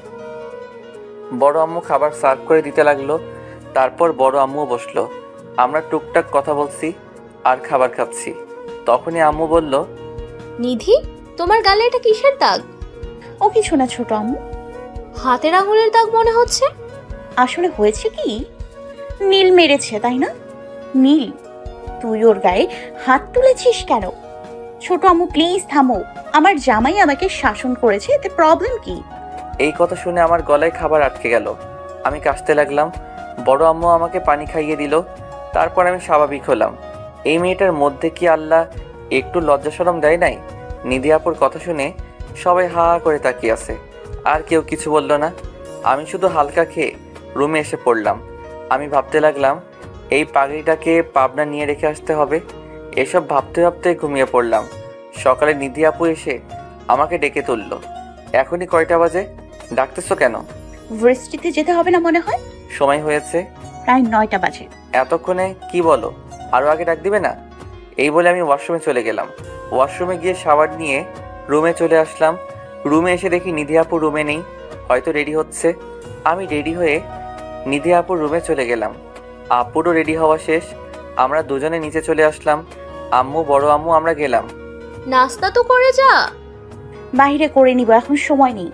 বড় আম্মু খাবার সার্ভ করে দিতে লাগলো। তারপর বড় আম্মু বসলো। আমরা টুকটাক কথা বলছি আর খাবার খাচ্ছি। তখনই আম্মু বলল, নিধি, তোমার গালে এটা কিসের দাগ? ও কিছু না ছোট আম্মু। হাতের আঙুলের দাগ মনে হচ্ছে। আসলে হয়েছে কি, নীল মেরেছে তাই না? নীল, তুই ওর গায়ে হাত তুলেছিস কেন? ছোট আম্মু প্লিজ থামো, আমার জামাই আমাকে শাসন করেছে, এতে প্রবলেম কি? এই কথা শুনে আমার গলায় খাবার আটকে গেল। আমি কাশতে লাগলাম। বড় আম্মু আমাকে পানি খাইয়ে দিল। তারপর আমি স্বাভাবিক হলাম। এই মেয়েটার মধ্যে কি আল্লাহ একটু লজ্জা শরম দেয় নাই? নিধি আপুর কথা শুনে সবাই হা হা করে তাকিয়ে আছে। আর কেউ কিছু বলল না। আমি শুধু হালকা খেয়ে রুমে এসে পড়লাম। আমি ভাবতে লাগলাম এই পাগড়িটাকে পাবনা নিয়ে রেখে আসতে হবে। এসব ভাবতে ভাবতে ঘুমিয়ে পড়লাম। সকালে নিধি আপু এসে আমাকে ডেকে তুলল। এখনই কয়টা বাজে? ডাকতেছো কেন? ভার্সিটিতে যেতে হবে না মনে হয়? সময় হয়েছে প্রায় 9টা বাজে। এতক্ষণে কি বলো? আরও আগে ডাক দিবে না? এই বলে আমি ওয়াশরুমে চলে গেলাম। ওয়াশরুমে গিয়ে শাওয়ার নিয়ে রুমে চলে আসলাম। রুমে এসে দেখি নিধি আপু রুমে নেই, হয়তো রেডি হচ্ছে। আমি রেডি হয়ে নিধি আপুর রুমে চলে গেলাম। আপুরও রেডি হওয়া শেষ। আমরা দুজনে নিচে চলে আসলাম। আম্মু, বড় আম্মু আমরা গেলাম। নাস্তা তো করে যা। বাইরে করে নিব, এখন সময় নেই।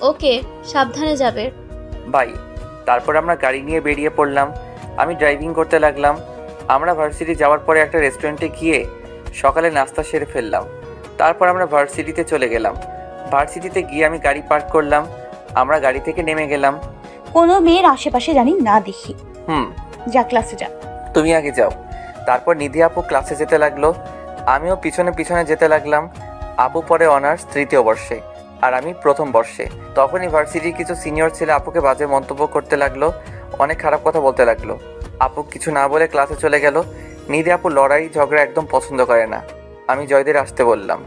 ওকে, সাবধানে যাবে। বাই। তারপর আমরা গাড়ি নিয়ে বেরিয়ে পড়লাম। আমি ড্রাইভিং করতে লাগলাম। আমরা ভার্সিটি যাওয়ার পরে একটা রেস্টুরেন্টে গিয়ে সকালে নাস্তা সেরে ফেললাম। তারপর আমরা ভার্সিটিতে চলে গেলাম। ভার্সিটিতে গিয়ে আমি গাড়ি পার্ক করলাম। আমরা গাড়ি থেকে নেমে গেলাম। কোনো মেয়ের আশেপাশে জানি না দেখি। যা ক্লাসে যা। তুমি আগে যাও। তারপর নিধি আপু ক্লাসে যেতে লাগলো। আমিও পিছনে পিছনে যেতে লাগলাম। আপু পরে অনার্স 3য় বর্ষে আর আমি 1ম বর্ষে। তখনই ভার্সিটির কিছু সিনিয়র ছেলে আপুকে বাজে মন্তব্য করতে লাগলো, অনেক খারাপ কথা বলতে লাগলো। আপু কিছু না বলে ক্লাসে চলে গেল। নিধি আপু লড়াই ঝগড়া একদম পছন্দ করে না। আমি জয়দের আসতে বললাম।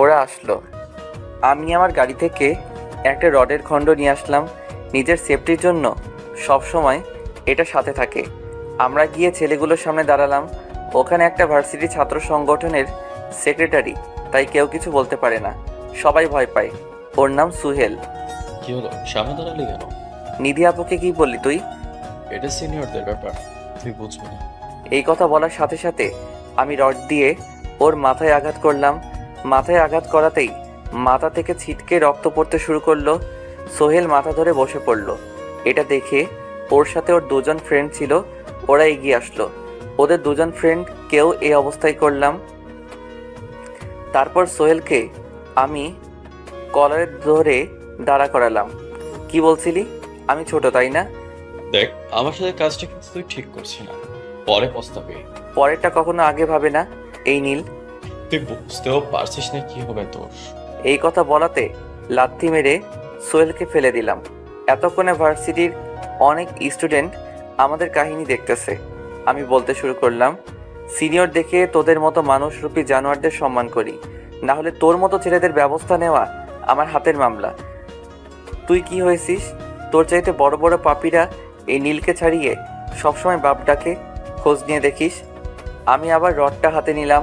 ওরা আসলো। আমি আমার গাড়ি থেকে একটা রডের খণ্ড নিয়ে আসলাম। নিজের সেফটির জন্য সব সময় এটা সাথে থাকে। আমরা গিয়ে ছেলেগুলোর সামনে দাঁড়ালাম। ওখানে একটা ভার্সিটি ছাত্র সংগঠনের সেক্রেটারি, তাই কেউ কিছু বলতে পারে না, সবাই ভয় পায়। ওর নাম সুহেল। কি হলো, সামনে দাঁড়ালি কেন? নিধি আপুকে কি বললি তুই? এটা সিনিয়রদের ব্যাপার, তুই বুঝবি না। এই কথা বলার সাথে সাথে আমি রড দিয়ে ওর মাথায় আঘাত করলাম। মাথায় আঘাত করাতেই মাথা থেকে ছিটকে রক্ত পড়তে শুরু করলো। সোহেল মাথা ধরে বসে পড়লো। এটা দেখে ওর সাথে ওর দুজন ফ্রেন্ড ছিল, ওরা এগিয়ে আসলো। ওদের দুজন ফ্রেন্ড কেউ এই অবস্থায় করলাম। তারপর সোহেলকে আমি কলারে ধরে দাঁড়া করালাম। কি বলছিলি? আমি ছোট তাই না? দেখ, আমার সাথে কাজটা কিন্তু তুই ঠিক করছিস না, পরে পস্তাবি। পরেরটা কখনো আগে ভাবে না এই নীল। তুই বুঝতেও পারছিস না কি হবে তোর। এই কথা বলাতে লাথি মেরে সোহেলকে ফেলে দিলাম। এতক্ষণে ভার্সিটির অনেক স্টুডেন্ট আমাদের কাহিনী দেখতেছে। আমি বলতে শুরু করলাম, সিনিয়র দেখে তোদের মতো মানুষরূপী জানোয়ারদের সম্মান করি, না হলে তোর মতো ছেলেদের ব্যবস্থা নেওয়া আমার হাতের মামলা। তুই কি হয়েছিস? তোর চাইতে বড় বড় পাপীরা এই নীলকে ছাড়িয়ে সবসময় বাপ ডাকে, খোঁজ নিয়ে দেখিস। আমি আবার রডটা হাতে নিলাম।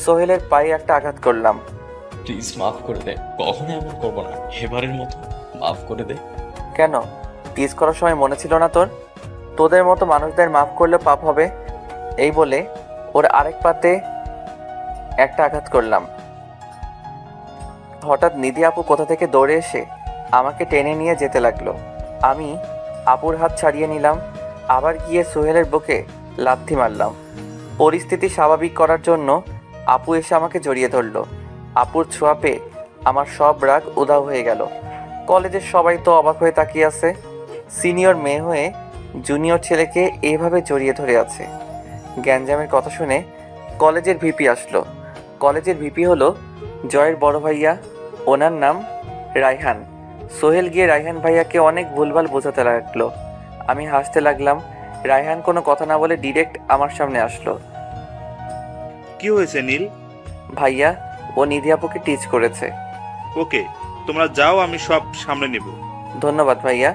সোহেলের পায়ে একটা আঘাত করলাম। প্লিজ মাফ করে দে, কখনো এমন করবো না, এবারের মতো মাফ করে দে। কেন? টিজ করার সময় মনে ছিল না তোর? তোদের মতো মানুষদের মাফ করলে পাপ হবে। এই বলে ওর আরেক পাতে একটা আঘাত করলাম। হঠাৎ নিধি আপু কোথা থেকে দৌড়ে এসে আমাকে টেনে নিয়ে যেতে লাগলো। আমি আপুর হাত ছাড়িয়ে নিলাম। আবার গিয়ে সোহেলের বুকে লাথি মারলাম। পরিস্থিতি স্বাভাবিক করার জন্য আপু এসে আমাকে জড়িয়ে ধরলো। আপুর ছোঁয়া পেয়ে আমার সব রাগ উধাও হয়ে গেল। কলেজের সবাই তো অবাক হয়ে তাকিয়ে আছে। সিনিয়র মেয়ে হয়ে জুনিয়র ছেলেকে এইভাবে জড়িয়ে ধরে আছে। গ্যাঞ্জামের কথা শুনে কলেজের ভিপি আসলো। কলেজের ভিপি হলো জয়ের বড় ভাইয়া, ওনার নাম রায়হান। সোহেল গিয়ে রায়হান ভাইয়াকে অনেক ভুলভাল বোঝাতে লাগলো। আমি হাসতে লাগলাম। রায়হান কোনো কথা না বলে ডিরেক্ট আমার সামনে আসলো। কি হয়েছে নীল? ভাইয়া, ও নিধি আপুকে টিচ করেছে। ওকে, তোমরা যাও, আমি সব সামলে নেব। ধন্যবাদ ভাইয়া।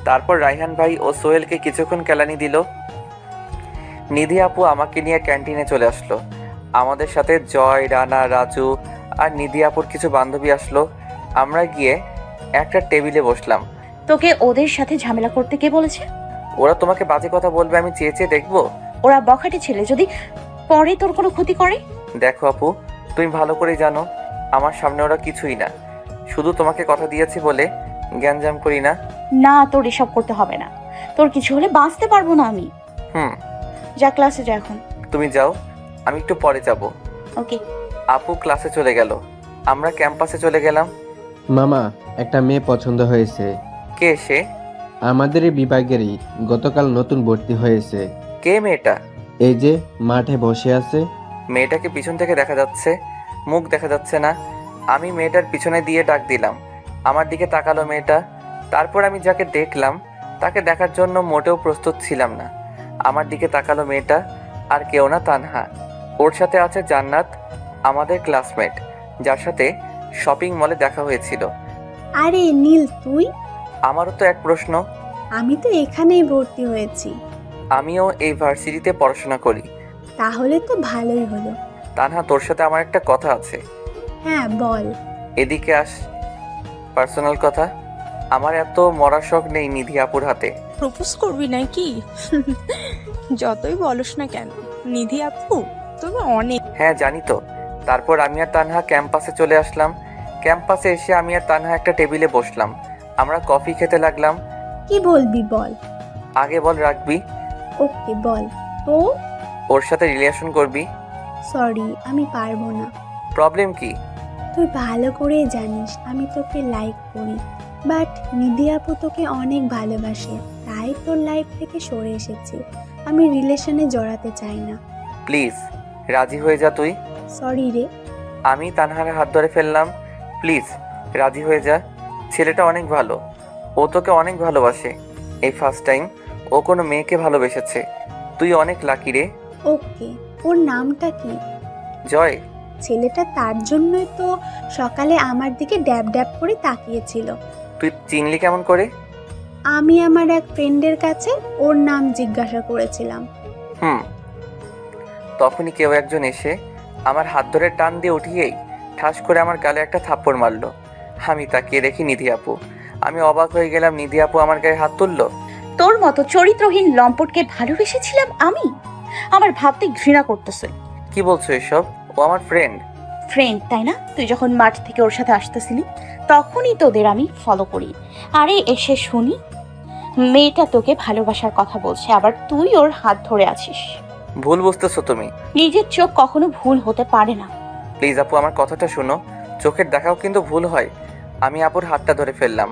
তারপর রায়হান ভাই ও সোহেলকে কিছুক্ষণ কেলানি দিল। নিধি আপু আমাকে নিয়ে ক্যান্টিনে চলে আসলো। আমাদের সাথে জয়, রানা, রাজু আর নিধি আপুর কিছু বান্ধবী আসলো। আমরা গিয়ে একটা টেবিলে বসলাম। তোকে ওদের সাথে ঝামেলা করতে কে বলেছে? ওরা তোমাকে বাজে কথা বলবে, আমি চেয়ে চেয়ে দেখবো? ওরা বখাটে ছেলে, যদি পরে তোর কোনো ক্ষতি করে। দেখো আপু, তুমি ভালো করেই জানো আমার সামনে ওরা কিছুই না। শুধু তোমাকে কথা দিয়েছি বলে গ্যাঞ্জাম করি না। না, তোর এসব করতে হবে না। তোর কিছু হলে বাঁচতে পারবো না আমি। যা, ক্লাসে যা এখন। তুমি যাও, আমি একটু পরে যাব। ওকে। আপু ক্লাসে চলে গেল। আমরা ক্যাম্পাসে চলে গেলাম। মামা, একটা মেয়ে পছন্দ হয়েছে। কে সে? আমাদের এই বিভাগেরই, গতকাল নতুন ভর্তি হয়েছে। কে মেয়েটা? এই যে মাঠে বসে আছে। মেয়েটাকে পিছন থেকে দেখা যাচ্ছে, মুখ দেখা যাচ্ছে না। আমি মেয়েটার পিছনে দিয়ে ডাক দিলাম। আমার দিকে তাকালো মেয়েটা। তারপর আমি যাকে দেখলাম তাকে দেখার জন্য মোটেও প্রস্তুত ছিলাম না। আমার দিকে তাকালো মেয়েটা, আর কেউ না, তানহা। ওর সাথে আছে জান্নাত, আমাদের ক্লাসমেট, যার সাথে শপিং মলে দেখা হয়েছিল। আরে নীল, তুই? আমারও তো এক প্রশ্ন। আমি তো এখানেই ভর্তি হয়েছি। আমিও এই ভার্সিটিতে পড়াশোনা করি। তাহলে তো ভালোই হলো। তানহা, তোর সাথে আমার একটা কথা আছে। হ্যাঁ, বল। এদিকে আস, পার্সোনাল কথা। আমার এত মরা শখ নেই নিধি আপুর হাতে। প্রপোজ করবি নাকি? যতই বলস না কেন, নিধি আপু তুমি অনেক। হ্যাঁ জানি তো। তারপর আমি আর তানহা ক্যাম্পাসে চলে আসলাম। ক্যাম্পাসে এসে আমি আর তানহা একটা টেবিলে বসলাম। আমরা কফি খেতে লাগলাম। কি বলবি বল। আগে বল, রাখবি? ওকে, বল। তো ওর সাথে রিলেশন করবি? সরি, আমি পারবো না। প্রবলেম কি? তুই ভালো করে জানিস আমি তোকে লাইক করি, বাট নিধি আপু তোকে অনেক ভালোবাসে, তাই তোর লাইফ থেকে সরে এসেছি। আমি রিলেশনে জড়াতে চাই না। প্লিজ রাজি হয়ে যা তুই। সরি রে। আমি তানহার হাত ধরে ফেললাম। প্লিজ রাজি হয়ে যা। ছেলেটা অনেক ভালো, ও তোকে অনেক ভালোবাসে। এই ফার্স্ট টাইম ও কোনো মেয়েকে ভালোবেসেছে। তুই অনেক লাকি রে। ওকে, ওর নামটা কি? জয়। ছেলেটা তার জন্যই তো সকালে আমার দিকে ড্যাব ড্যাব করে তাকিয়েছিল। তুই চিনলি কেমন করে? আমি আমার এক ফ্রেন্ডের কাছে ওর নাম জিজ্ঞাসা করেছিলাম। তখনই কেউ একজন এসে আমার হাত ধরে টান দিয়ে উঠিয়েই ঠাস করে আমার গালে একটা থাপ্পড় মারলো। আমি তাকিয়ে দেখি নিধি আপু। আমি অবাক হয়ে গেলাম, নিধি আপু আমার গায়ে হাত তুললো। তোর মতো চরিত্রহীন লম্পটকে ভালোবেসেছিলাম আমি? আমার ভাবতে ঘৃণা করতেছে। কি বলছো এসব? ও আমার ফ্রেন্ড। ফ্রেন্ড তাই না? তুই যখন মাঠ থেকে ওর সাথে আসতেছিলি তখনই তোদের আমি ফলো করি। আরে এসে শুনি মেয়েটা তোকে ভালোবাসার কথা বলছে, আবার তুই ওর হাত ধরে আছিস। ভুল বুঝতেছো তুমি। নিজের চোখ কখনো ভুল হতে পারে না। প্লিজ আপু, আমার কথাটা শোনো। চোখের দেখাও কিন্তু ভুল হয়। আমি আপুর হাতটা ধরে ফেললাম।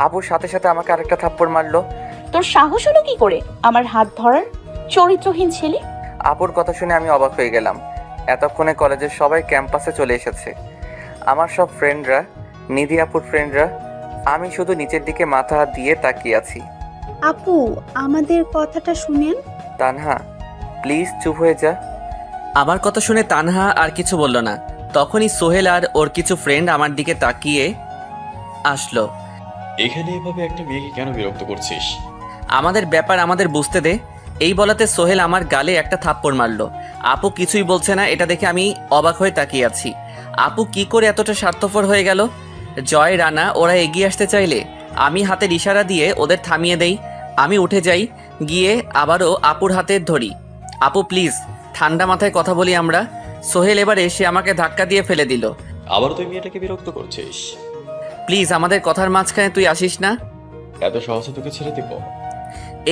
আপুর সাথে সাথে আমাকে আরেকটা থাপ্পড় মারলো। তোর সাহস হলো কি করে আমার হাত ধরার, চরিত্রহীন ছেলে? আপুর কথা শুনে আমি অবাক হয়ে গেলাম। এতক্ষণে কলেজের সবাই ক্যাম্পাসে চলে এসেছে। আমার সব ফ্রেন্ডরা, নিধি আপুর ফ্রেন্ডরা। আমি শুধু নিচের দিকে মাথা দিয়ে তাকিয়ে আছি। আপু, আমাদের কথাটা শুনেন। তানহা প্লিজ চুপ হয়ে যা। আমার কথা শুনে তানহা আর কিছু বলল না। তখনই সোহেল আর ওর কিছু ফ্রেন্ড আমার দিকে তাকিয়ে আসলো। এখানে এভাবে একটা মেয়েকে কেন বিরক্ত করছিস? আমাদের ব্যাপার আমাদের বুঝতে দে। এই বলাতে সোহেল আমার গালে একটা থাপ্পড় মারলো। আপু কিছুই বলছে না, এটা দেখে আমি অবাক হয়ে তাকিয়ে আছি। আপু কি করে এতটা স্বার্থপর হয়ে গেল? জয়, রানা ওরা এগিয়ে আসতে চাইলে আমি হাতের ইশারা দিয়ে ওদের থামিয়ে দেই। আমি উঠে যাই, গিয়ে আবারও আপুর হাতে ধরি। আপু প্লিজ, ঠান্ডা মাথায় কথা বলি আমরা। সোহেল এবার এসে আমাকে ধাক্কা দিয়ে ফেলে দিল। আবার তুই মেয়েটাকে বিরক্ত করছিস? প্লিজ আমাদের কথার মাঝখানে তুই আসিস না। এত সহজে তোকে ছেড়ে দিব?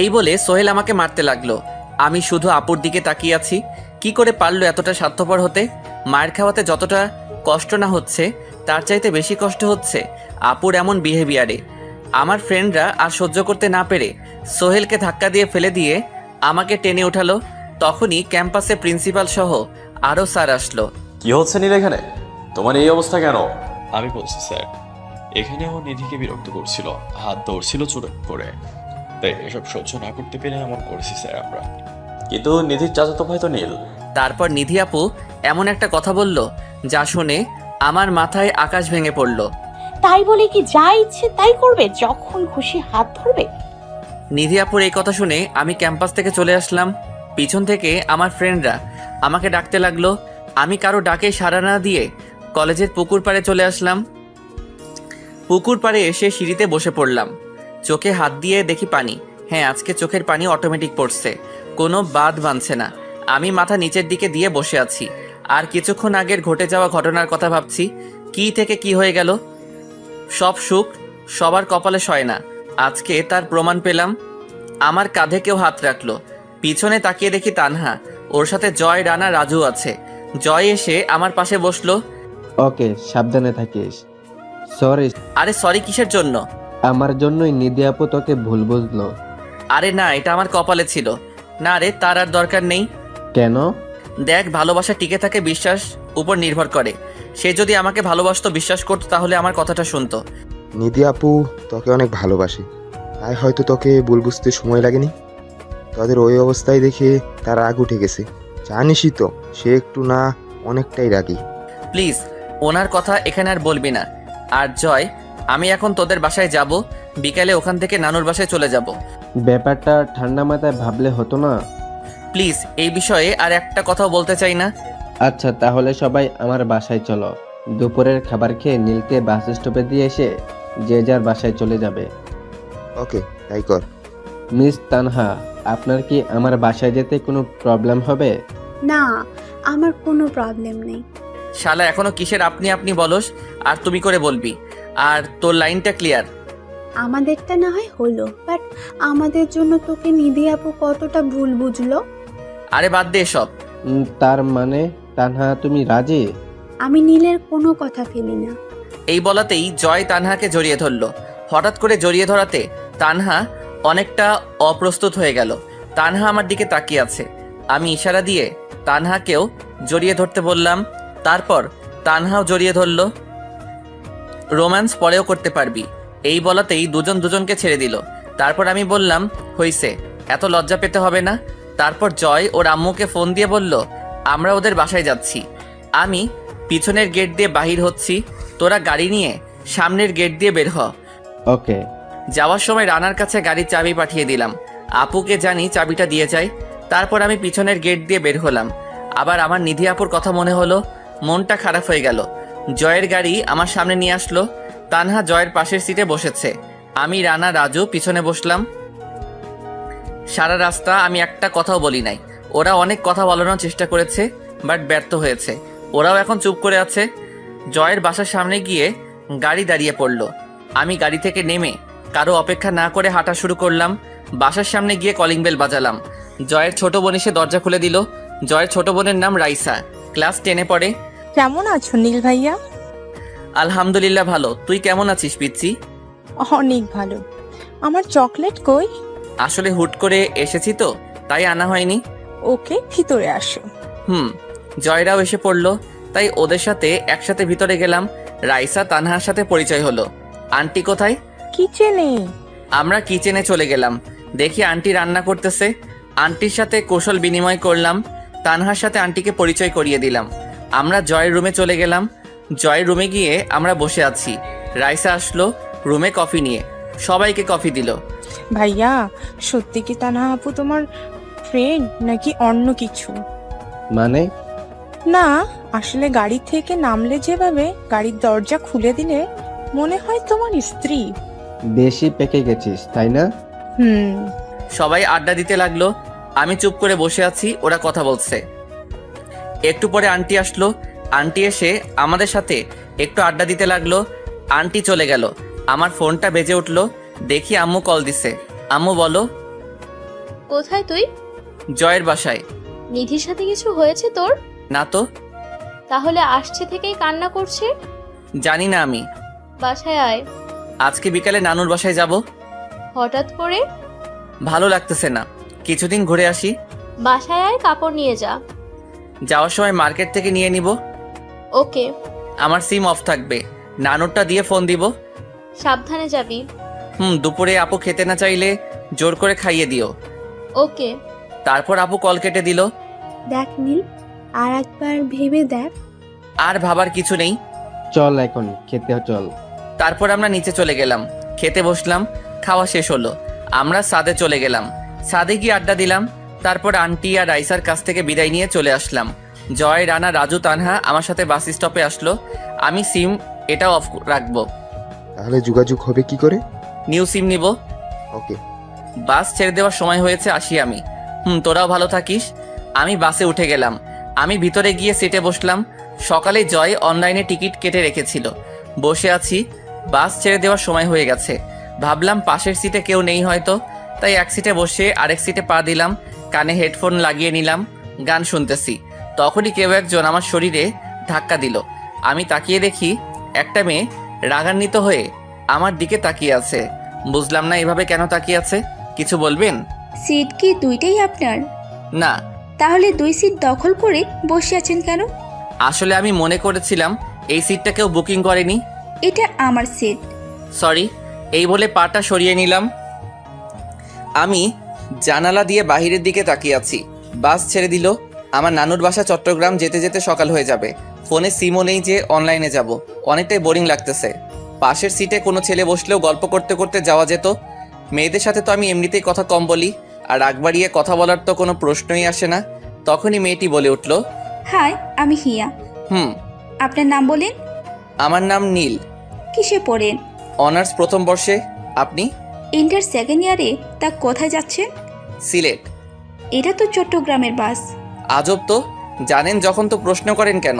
এই বলে সোহেল আমাকে মারতে লাগলো। আমি শুধু আপুর দিকে তাকিয়ে আছি। কি করে পারলো এতটা স্বার্থপর হতে? মায়ের খাওয়াতে যতটা কষ্ট না হচ্ছে তার চাইতে বেশি কষ্ট হচ্ছে আপুর এমন বিহেভিয়ারে। আমার ফ্রেন্ডরা আর সহ্য করতে না পেরে সোহেলকে ধাক্কা দিয়ে ফেলে দিয়ে আমাকে টেনে উঠালো। তখনই ক্যাম্পাসে প্রিন্সিপাল সহ আরও স্যার আসলো। কি হচ্ছে নীল এখানে? তোমার এই অবস্থা কেন? আমি বলছি স্যার, এখানে ও নিধিকে বিরক্ত করছিল, হাত ধরছিল চোট করে, তাই এসব সহ্য না করতে পেরে এমন করেছি স্যার আমরা। কিন্তু নিধির চাচাতো ভাই তো নীল। তারপর নিধি আপু এমন একটা কথা বলল যা শুনে আমার মাথায় আকাশ ভেঙে পড়ল। তাই বলে কি যা ইচ্ছে তাই করবে, যখন খুশি হাত ধরবে? নিধি আপুর এই কথা শুনে আমি ক্যাম্পাস থেকে চলে আসলাম। পিছন থেকে আমার ফ্রেন্ডরা আমাকে ডাকতে লাগলো। আমি কারো ডাকে সাড়া না দিয়ে কলেজের পুকুর পাড়ে চলে আসলাম। পুকুর পাড়ে এসে সিঁড়িতে বসে পড়লাম। চোখে হাত দিয়ে দেখি পানি। হ্যাঁ, আজকে চোখের পানি অটোমেটিক পড়ছে, কোনো বাদ বাঁধছে না। আমি মাথা নিচের দিকে দিয়ে বসে আছি আর কিছুক্ষণ আগের ঘটে যাওয়া ঘটনার কথা ভাবছি। কি থেকে কি হয়ে গেল। সব সুখ সবার কপালে সয় না, আজকে তার প্রমাণ পেলাম। আমার কাঁধে কেউ হাত রাখলো। পিছনে তাকিয়ে দেখি তানহা, ওর সাথে জয়, রানা, রাজু আছে। জয় এসে আমার পাশে বসলো। ওকে, সাবধানে থাকিস। সরি। আরে সরি কিসের জন্য? আমার জন্যই নিধি আপু তোকে ভুল বুঝলো। আরে না, এটা আমার কপালে ছিল না রে, তার আর দরকার নেই। কেন? দেখ, ভালোবাসা টিকে থাকে বিশ্বাস উপর নির্ভর করে। সে যদি আমাকে ভালোবাসতো, বিশ্বাস করতো, তাহলে আমার কথাটা শুনতো। নিধি আপু তোকে অনেক ভালোবাসে, তাই হয়তো তোকে ভুল বুঝতে সময় লাগেনি। তোদের ওই অবস্থায় দেখে তার রাগ উঠে গেছে, জানিসই তো সে একটু না অনেকটাই রাগী। প্লিজ ওনার কথা এখানে আর বলবি না। আর জয়, আমি এখন তোদের বাসায় যাব, বিকালে ওখান থেকে নানুর বাসায় চলে যাব। ব্যাপারটা ঠান্ডা মাথায় ভাবলে হতো না? প্লিজ এই বিষয়ে আর একটা কথাও বলতে চাই না। আচ্ছা, তাহলে সবাই আমার বাসায় চলো। দুপুরের খাবার খেয়ে নীলকে বাস স্টপে দিয়ে এসে যে যার বাসায় চলে যাবে। ওকে, তাই কর। মিস তানহা, আপনার কি আমার বাসায় যেতে কোনো প্রবলেম হবে? না, আমার কোনো প্রবলেম নেই। শালা এখনো কিসের আপনি আপনি বলস আর তুমি করে বলবি? আর তোর লাইনটা ক্লিয়ার। আমাদেরটা না হয় হলো, বাট আমাদের জন্য তোকে নিধি আপু কতটা ভুল বুঝলো। আরে বাদ দে সব। তার মানে তানহা তুমি রাজি? আমি নীলের কোনো কথা ফেলি না। এই বলাতেই জয় তানহাকে জড়িয়ে ধরলো। হঠাৎ করে জড়িয়ে ধরাতে তানহা অনেকটা অপ্রস্তুত হয়ে গেল। তানহা আমার দিকে তাকিয়ে আছে। আমি ইশারা দিয়ে তানহাকেও জড়িয়ে ধরতে বললাম। তারপর তানহাও জড়িয়ে ধরলো। রোম্যান্স পরেও করতে পারবি, এই বলাতেই দুজন দুজনকে ছেড়ে দিল। তারপর আমি বললাম, হইছে, এত লজ্জা পেতে হবে না। তারপর জয় ওর আম্মুকে ফোন দিয়ে বলল, আমরা ওদের বাসায় যাচ্ছি। আমি পিছনের গেট দিয়ে বাহির হচ্ছি, তোরা গাড়ি নিয়ে সামনের গেট দিয়ে বের হ। ওকে। যাওয়ার সময় রানার কাছে গাড়ির চাবি পাঠিয়ে দিলাম, আপুকে জানি চাবিটা দিয়ে যায়। তারপর আমি পিছনের গেট দিয়ে বের হলাম। আবার আমার নিধি আপুর কথা মনে হলো, মনটা খারাপ হয়ে গেল। জয়ের গাড়ি আমার সামনে নিয়ে আসলো। তানহা জয়ের পাশের সিটে বসেছে, আমি, রানা, রাজু পিছনে বসলাম। সারা রাস্তা আমি একটা কথাও বলি নাই। ওরা অনেক কথা বলানোর চেষ্টা করেছে, বাট ব্যর্থ হয়েছে। ওরাও এখন চুপ করে আছে। জয়ের বাসার সামনে গিয়ে গাড়ি দাঁড়িয়ে পড়লো। আমি গাড়ি থেকে নেমে কারো অপেক্ষা না করে হাঁটা শুরু করলাম। বাসার সামনে গিয়ে কলিং বেল বাজালাম। জয়ের ছোট বোন এসে দরজা খুলে দিল। জয়ের ছোট বোনের নাম রাইসা, ক্লাস 10-এ পড়ে। কেমন আছো নীল ভাইয়া? আলহামদুলিল্লাহ ভালো, তুই কেমন আছিস পিচ্চি? অনেক ভালো। আমার চকলেট কই? আসলে হুট করে এসেছি তো, তাই আনা হয়নি। ওকে, ভিতরে আসো। জয়রাও এসে পড়লো, তাই ওদের সাথে একসাথে ভিতরে গেলাম। রাইসা তানহার সাথে পরিচয় হলো। আন্টি কোথায়? কিচেনে। আমরা কিচেনে চলে গেলাম। দেখি আন্টি রান্না করতেছে। আন্টির সাথে কৌশল বিনিময় করলাম। তানহার সাথে আন্টিকে পরিচয় করিয়ে দিলাম। আমরা জয়ের রুমে চলে গেলাম। জয়ের রুমে গিয়ে আমরা বসে আছি। রাইসা আসলো রুমে কফি নিয়ে, সবাইকে কফি দিল। ভাইয়া, সত্যি কি তানহা আপু তোমার ফ্রেন্ড নাকি অন্য কিছু? মানে? না, আসলে গাড়ি থেকে নামলে যেভাবে গাড়ির দরজা খুলে দিলে মনে হয় তোমার স্ত্রী। বেশি পেকে গেছিস তাই না? সবাই আড্ডা দিতে লাগলো। আমি চুপ করে বসে আছি, ওরা কথা বলছে। একটু পরে আন্টি আসলো। আন্টি এসে আমাদের সাথে একটু আড্ডা দিতে লাগলো। আন্টি চলে গেল। আমার ফোনটা বেজে উঠলো। দেখি আম্মু কল দিছে। আম্মু বলো। কোথায় তুই? জয়ের বাসায়। নিধির সাথে কিছু হয়েছে তোর? না তো। তাহলে আসছে থেকেই কান্না করছে? জানি না আমি। বাসায় আয়। আজকে বিকালে নানুর বাসায় যাব। হঠাৎ করে? ভালো লাগতেছে না, কিছুদিন ঘুরে আসি। বাসায় আয়, কাপড় নিয়ে যা। যাওয়ার সময় মার্কেট থেকে নিয়ে নিব। ওকে। আমার সিম অফ থাকবে, নানুরটা দিয়ে ফোন দিব। সাবধানে যাবি। দুপুরে আপু খেতে না চাইলে জোর করে খাইয়ে দিও। ওকে। তারপর আপু কল কেটে দিল। দেখ নীল, আর একবার ভেবে দেখ। আর ভাবার কিছু নেই, চল এখন খেতে চল। তারপর আমরা নিচে চলে গেলাম, খেতে বসলাম। খাওয়া শেষ হলো, আমরা ছাদে চলে গেলাম। ছাদে গিয়ে আড্ডা দিলাম। তারপর আন্টি আর রাইসার কাছ থেকে বিদায় নিয়ে চলে আসলাম। জয়, রানা, রাজু, তানহা আমার সাথে বাস স্টপে আসলো। আমি সিম এটাও অফ রাখবো। তাহলে যোগাযোগ হবে কি করে? নিউ সিম নিব। ওকে। বাস ছেড়ে দেওয়ার সময় হয়েছে, আসি আমি। তোরাও ভালো থাকিস। আমি বাসে উঠে গেলাম। আমি ভিতরে গিয়ে সিটে বসলাম। সকালে জয় অনলাইনে টিকিট কেটে রেখেছিল। বসে আছি, বাস ছেড়ে দেওয়ার সময় হয়ে গেছে। ভাবলাম পাশের সিটে কেউ নেই হয়তো, তাই এক সিটে বসে আরেক সিটে পা দিলাম। কানে হেডফোন লাগিয়ে নিলাম, গান শুনতেছি। তখনই কেউ একজন আমার শরীরে ধাক্কা দিল। আমি তাকিয়ে দেখি একটা মেয়ে রাগান্বিত হয়ে আমার দিকে তাকিয়ে আছে। বুঝলাম না এভাবে কেন তাকিয়ে আছে। কিছু বলবেন? সিট কি দুইটাই আপনার? না। তাহলে দুই সিট দখল করে বসে আছেন কেন? আসলে আমি মনে করেছিলাম এই সিটটা কেউ বুকিং করেনি। এটা আমার সিট। সরি। এই বলে পাটা সরিয়ে নিলাম। আমি জানালা দিয়ে বাহিরের দিকে তাকিয়ে আছি। বাস ছেড়ে দিল। আমার নানুর বাসা চট্টগ্রাম, যেতে যেতে সকাল হয়ে যাবে। ফোনে সিমও নেই যে অনলাইনে যাব, অনেকটাই বোরিং লাগতেছে। পাশের সিটে কোনো ছেলে বসলেও গল্প করতে করতে যাওয়া যেত। মেয়েদের সাথে তো আমি এমনিতেই কথা কম বলি, আর রাগ বাড়িয়ে কথা বলার তো কোনো প্রশ্নই আসে না। তখনই মেয়েটি বলে উঠল, হাই, আমি হিয়া। আপনার নাম বলেন। আমার নাম নীল। কিসে পড়েন? অনার্স প্রথম বর্ষে। আপনি? ইন্টার সেকেন্ড ইয়ারে। তা কোথায় যাচ্ছেন? সিলেট। এটা তো চট্টগ্রামের বাস। আজব তো, জানেন যখন তো প্রশ্ন করেন কেন?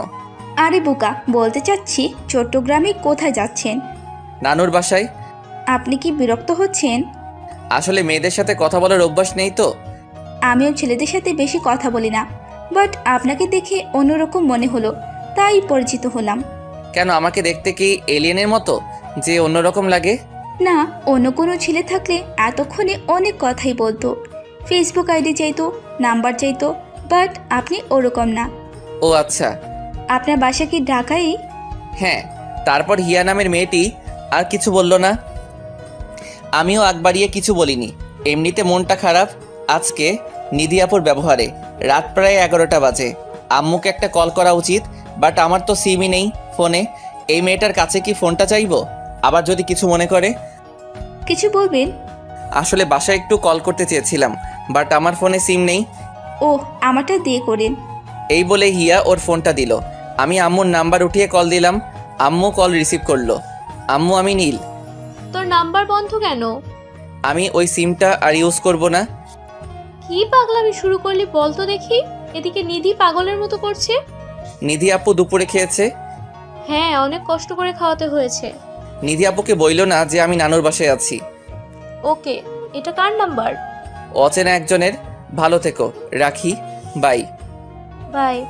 আরে বোকা, বলতে চাচ্ছি চট্টগ্রামে কোথায় যাচ্ছেন? নানুর বাসায়। আপনি কি বিরক্ত হচ্ছেন? আসলে মেয়েদের সাথে কথা বলার অভ্যাস নেই তো। আমিও ছেলেদের সাথে বেশি কথা বলি না, বাট আপনাকে দেখে অন্যরকম মনে হলো, তাই পরিচিত হলাম। কেন, আমাকে দেখতে কি এলিয়েনের মতো যে অন্যরকম লাগে? না, অন্য কোনো ছেলে থাকলে এতক্ষণে অনেক কথাই বলতো, ফেসবুক আইডি চাইতো, নাম্বার চাইতো, বাট আপনি ওরকম না। ও আচ্ছা। আপনার বাসা কি ঢাকায়? হ্যাঁ। তারপর হিয়া নামের মেয়েটি আর কিছু বলল না। আমিও আগ বাড়িয়ে কিছু বলিনি। এমনিতে মনটা খারাপ আজকে নিধি আপুর ব্যবহারে। রাত প্রায় 11টা বাজে। আম্মুকে একটা কল করা উচিত, বাট আমার তো সিমই নেই ফোনে। এই মেয়েটার কাছে কি ফোনটা চাইবো? আবার যদি কিছু মনে করে। কিছু বলবেন? আসলে বাসায় একটু কল করতে চেয়েছিলাম, বাট আমার ফোনে সিম নেই। ও, আমারটা দিয়ে করেন। এই বলে হিয়া ওর ফোনটা দিল। আমি আম্মুর নাম্বার উঠিয়ে কল দিলাম। আম্মু কল রিসিভ করলো। আম্মু, আমি নীল। তোর নাম্বার বন্ধ কেন? আমি ওই সিমটা আর ইউজ করব না। কি পাগলামি শুরু করলি বল তো দেখি। এদিকে নিধি পাগলের মতো করছে। নিধি আপু দুপুরে খেয়েছে? হ্যাঁ, অনেক কষ্ট করে খাওয়াতে হয়েছে। নিধি আপুকে বইলো না যে আমি নানুর বাসায় আছি। ওকে। এটা কার নাম্বার? অচেনা একজনের। ভালো থেকো, রাখি, বাই। বাই।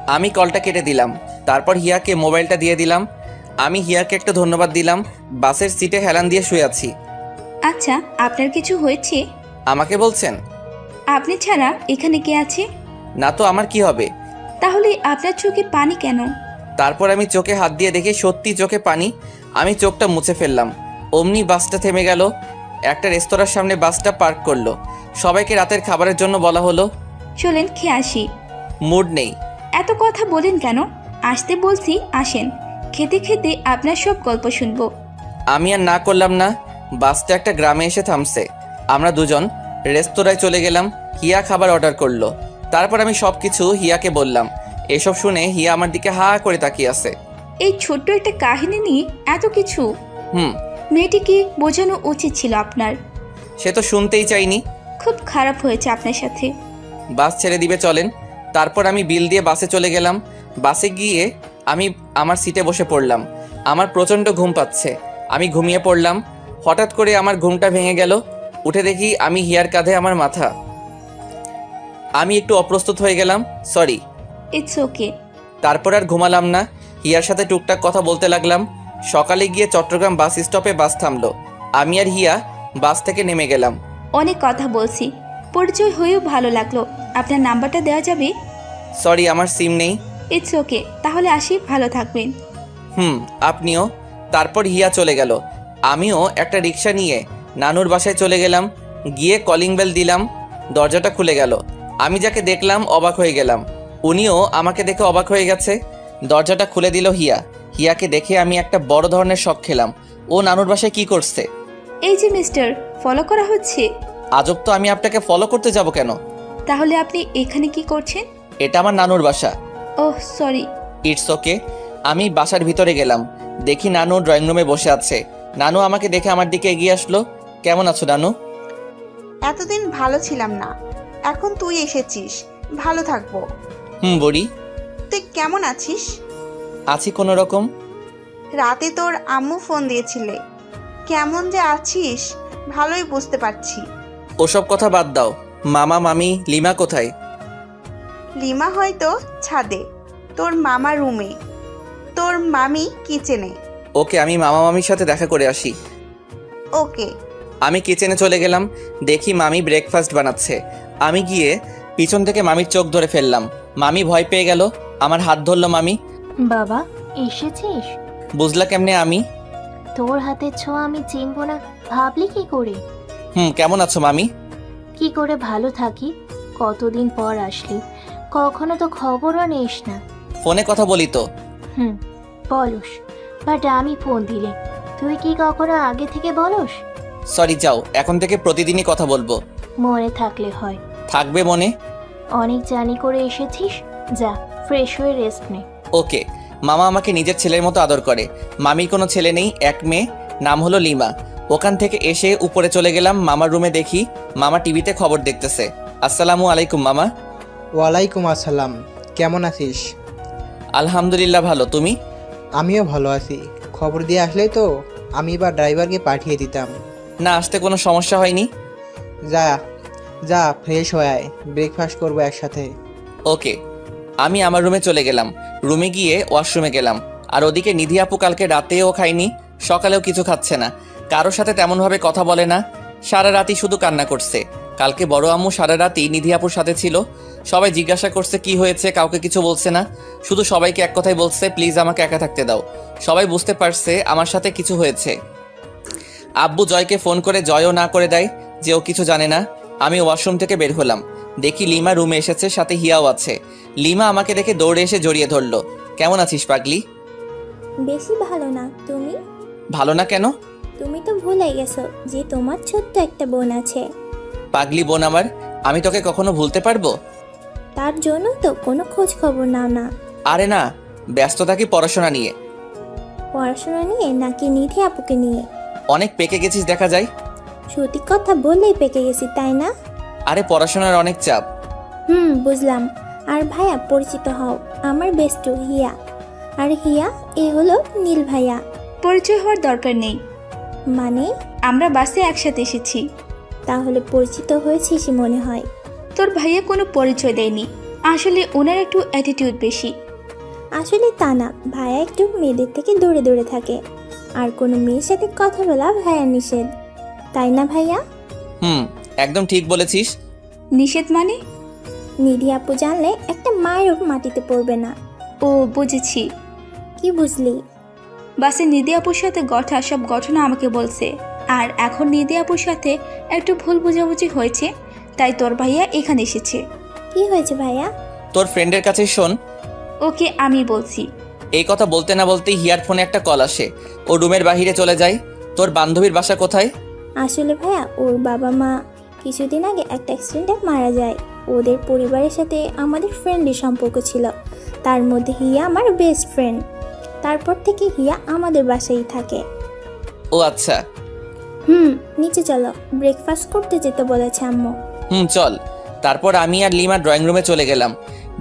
আমি কলটা কেটে দিলাম। তারপর হিয়াকে মোবাইলটা দিয়ে দিলাম। আমি হিয়াকে একটা ধন্যবাদ দিলাম। বাসের সিটে হেলান দিয়ে শুয়ে আছি। আচ্ছা, আপনার কিছু হয়েছে? আমাকে বলছেন? আপনি ছাড়া এখানে কে আছে? না তো, আমার কি হবে? তাহলে আপনার চোখে পানি কেন? তারপর আমি চোখে হাত দিয়ে দেখি সত্যি চোখে পানি। আমি চোখটা মুছে ফেললাম। অমনি বাসটা থেমে গেল। একটা রেস্তোরাঁর সামনে বাসটা পার্ক করলো। সবাইকে রাতের খাবারের জন্য বলা হলো। চলেন খেয়ে আসি। মুড নেই। এত কথা বলেন কেন? আসতে বলছি, আসেন। খেতে খেতে আপনার সব গল্প শুনবো। আমি আর না করলাম না। বাসটা একটা গ্রামে এসে থামছে। আমরা দুজন রেস্তোরাঁয় চলে গেলাম। হিয়া খাবার অর্ডার করলো। তারপর আমি সব কিছু হিয়াকে বললাম। এসব শুনে হিয়া আমার দিকে হা করে তাকিয়ে আছে। এই ছোট্ট একটা কাহিনী নিয়ে এত কিছু? হুম। মেয়েটিকে বোঝানো উচিত ছিল আপনার। সে তো শুনতেই চাইনি। খুব খারাপ হয়েছে আপনার সাথে। বাস ছেড়ে দিবে, চলেন। তারপর আমি বিল দিয়ে বাসে চলে গেলাম। বাসে গিয়ে আমি আমার সিটে বসে পড়লাম। আমার প্রচণ্ড ঘুম পাচ্ছে। আমি ঘুমিয়ে পড়লাম। হঠাৎ করে আমার ঘুমটা ভেঙে গেল। উঠে দেখি আমি হিয়ার কাঁধে আমার মাথা। আমি একটু অপ্রস্তুত হয়ে গেলাম, সরি। It's okay. তারপর আর ঘুমালাম না। হিয়ার সাথে টুকটাক কথা বলতে লাগলাম। সকালে গিয়ে চট্টগ্রাম বাস স্টপে বাস থামলো। আমি আর হিয়া বাস থেকে নেমে গেলাম। অনেক কথা বলছি, পরিচয় হয়েও ভালো লাগলো। আপনার নাম্বারটা দেওয়া যাবে? সরি, আমার সিম নেই। ইটস ওকে, তাহলে আসি, ভালো থাকবেন। আপনিও। তারপর হিয়া চলে গেল। আমিও একটা রিক্সা নিয়ে নানুর বাসায় চলে গেলাম। গিয়ে কলিং বেল দিলাম, দরজাটা খুলে গেল। আমি যাকে দেখলাম অবাক হয়ে গেলাম, উনিও আমাকে দেখে অবাক হয়ে গেছে। দরজাটা খুলে দিল হিয়া। হিয়াকে দেখে আমি একটা বড় ধরনের শক খেলাম। ও নানুর বাসায় কি করছে? এই যে মিস্টার, ফলো করা হচ্ছে। আজব তো, আমি আপনাকে ফলো করতে যাব কেন? তাহলে আপনি এখানে কি করছেন? এটা আমার নানুর বাসা। Oh sorry. It's okay. আমি বাসার ভিতরে গেলাম, দেখি নানু ড্রয়িং রুমে বসে আছে। নানু আমাকে দেখে আমার দিকে এগিয়ে আসলো। কেমন আছো নানু? এতদিন ভালো ছিলাম না, এখন তুই এসেছিস, ভালো থাকবো। বুড়ি। তুই কেমন আছিস? আছি কোনো রকম। রাতে তোর আম্মু ফোন দিয়েছিলে, কেমন যে আছিস ভালোই বুঝতে পারছি। ওসব কথা বাদ দাও। মামা মামি লিমা কোথায়? লিমা হয়তো ছাদে, তোর মামা রুমে, তোর মামি কিচেনে। ওকে, আমি মামা মামির সাথে দেখা করে আসি। ওকে। আমি কিচেনে চলে গেলাম, দেখি মামি ব্রেকফাস্ট বানাচ্ছে। আমি গিয়ে পিছন থেকে মামির চোখ ধরে ফেললাম। মামি ভয় পেয়ে গেল, আমার হাত ধরলো মামি। বাবা এসেছিস? বুঝলা কেমনে আমি? তোর হাতের ছোঁয়া আমি চিনবো না ভাবলি কি করে? কেমন আছো মামি? কি করে ভালো থাকি, কতদিন পর আসলি, কখনো তো খবরও নিস না। ফোনে কথা বলি তো। বলস, বাট আমি ফোন দিলে তুই কি কখনো আগে থেকে বলস? সরি, যাও, এখন থেকে প্রতিদিনই কথা বলবো। মনে থাকলে হয়। থাকবে মনে। অনেক জানি করে এসেছিস, যা ফ্রেশ হয়ে রেস্ট নে। ওকে। মামা আমাকে নিজের ছেলের মতো আদর করে। মামির কোনো ছেলে নেই, এক মেয়ে, নাম হলো লিমা। ওখান থেকে এসে উপরে চলে গেলাম মামার রুমে, দেখি মামা টিভিতে খবর দেখতেছে। আসসালামু আলাইকুম মামা। ওয়ালাইকুম আসসালাম। কেমন আছিস? আলহামদুলিল্লাহ ভালো, তুমি? আমিও ভালো আছি। খবর দিয়ে আসলেই তো আমি বা ড্রাইভারকে পাঠিয়ে দিতাম। না, আসতে কোনো সমস্যা হয়নি। যা যা ফ্রেশ হয়ে আয়, ব্রেকফাস্ট করবো একসাথে। ওকে। আমি আমার রুমে চলে গেলাম। রুমে গিয়ে ওয়াশরুমে গেলাম। আর ওদিকে নিধি আপু কালকে রাতেও খায়নি, সকালেও কিছু খাচ্ছে না, কারোর সাথে তেমনভাবে কথা বলে না, সারা রাতই শুধু কান্না করছে। কালকে বড় আম্মু সারা রাতই নিধি আপুর সাথে ছিল। সবাই জিজ্ঞাসা করছে কি হয়েছে, কাউকে কিছু বলছে না, শুধু সবাইকে এক কথাই বলছে প্লিজ আমাকে একা থাকতে দাও। সবাই বুঝতে পারছে আমার সাথে কিছু হয়েছে। আব্বু জয়কে ফোন করে জয়ও না করে দেয় যে ও কিছু জানে না। আমি ওয়াশরুম থেকে বের হলাম, দেখি লিমা রুমে এসেছে, সাথে হিয়াও আছে। লিমা আমাকে দেখে দৌড়ে এসে জড়িয়ে ধরলো। কেমন আছিস পাগলি? বেশি ভালো না, তুমি? ভালো না কেন? তুমি তো ভুলে গেছো যে তোমার ছোট্ট একটা বোন আছে। পাগলি বোন আমার, আমি তোকে কখনো ভুলতে পারবো? তার জন্য তো কোনো খোঁজ খবর নাও না। আরে না, ব্যস্ত থাকি পড়াশোনা নিয়ে। পড়াশোনা নিয়ে নাকি নিধি আপুকে নিয়ে? অনেক পেকে গেছিস দেখা যায়। সত্যি কথা বললেই পেকে গেছি, তাই না? আরে পড়াশোনার অনেক চাপ। বুঝলাম। আর ভাইয়া পরিচিত হও, আমার বেস্টু হিয়া। আর হিয়া এ হলো নীল ভাইয়া। পরিচয় হওয়ার দরকার নেই। মানে? আমরা বাসে একসাথে এসেছি। তাহলে পরিচিত হয়েছিস মনে হয়। তোর ভাইয়া কোনো পরিচয় দেয়নি, আসলে ওনার একটু অ্যাটিটিউড বেশি। আসলে তা না, ভাইয়া একটু মেয়েদের থেকে দূরে দূরে থাকে, আর কোনো মেয়ের সাথে কথা বলা ভাইয়া নিষেধ, তাই না ভাইয়া? একদম ঠিক বলেছিস। নিষেধ মানে? নিধি আপু জানলে একটা মায়ের মাটিতে পড়বে না। ও বুঝেছি। কি বুঝলি? বাসে নিধি আপুর সাথে সব ঘটনা আমাকে বলছে, আর এখন নিধি আপুর সাথে একটু ভুল বোঝাবুঝি হয়েছে, তাই তোর ভাইয়া এখানে এসেছে। কি হয়েছে ভাইয়া? তোর ফ্রেন্ডের কাছে শোন। ওকে, আমি বলছি। এই কথা বলতে না বলতেই হিয়ার ফোনে একটা কল আসে। ও রুমের বাহিরে চলে যায়। তোর বান্ধবীর বাসা কোথায়? আসলে ভাইয়া ওর বাবা মা কিছুদিন আগে একটা অ্যাক্সিডেন্টে মারা যায়। ওদের পরিবারের সাথে আমাদের ফ্রেন্ডলি সম্পর্ক ছিল, তার মধ্যে হিয়া আমার বেস্ট ফ্রেন্ড। তারপর থেকে হিয়া আমাদের বাসায় থাকে। ও আচ্ছা। নিচে চলো, ব্রেকফাস্ট করতে যেতে বলেছে আম্মু। চল। তারপর আমি আর লিমা ড্রয়িং রুমে চলে গেলাম।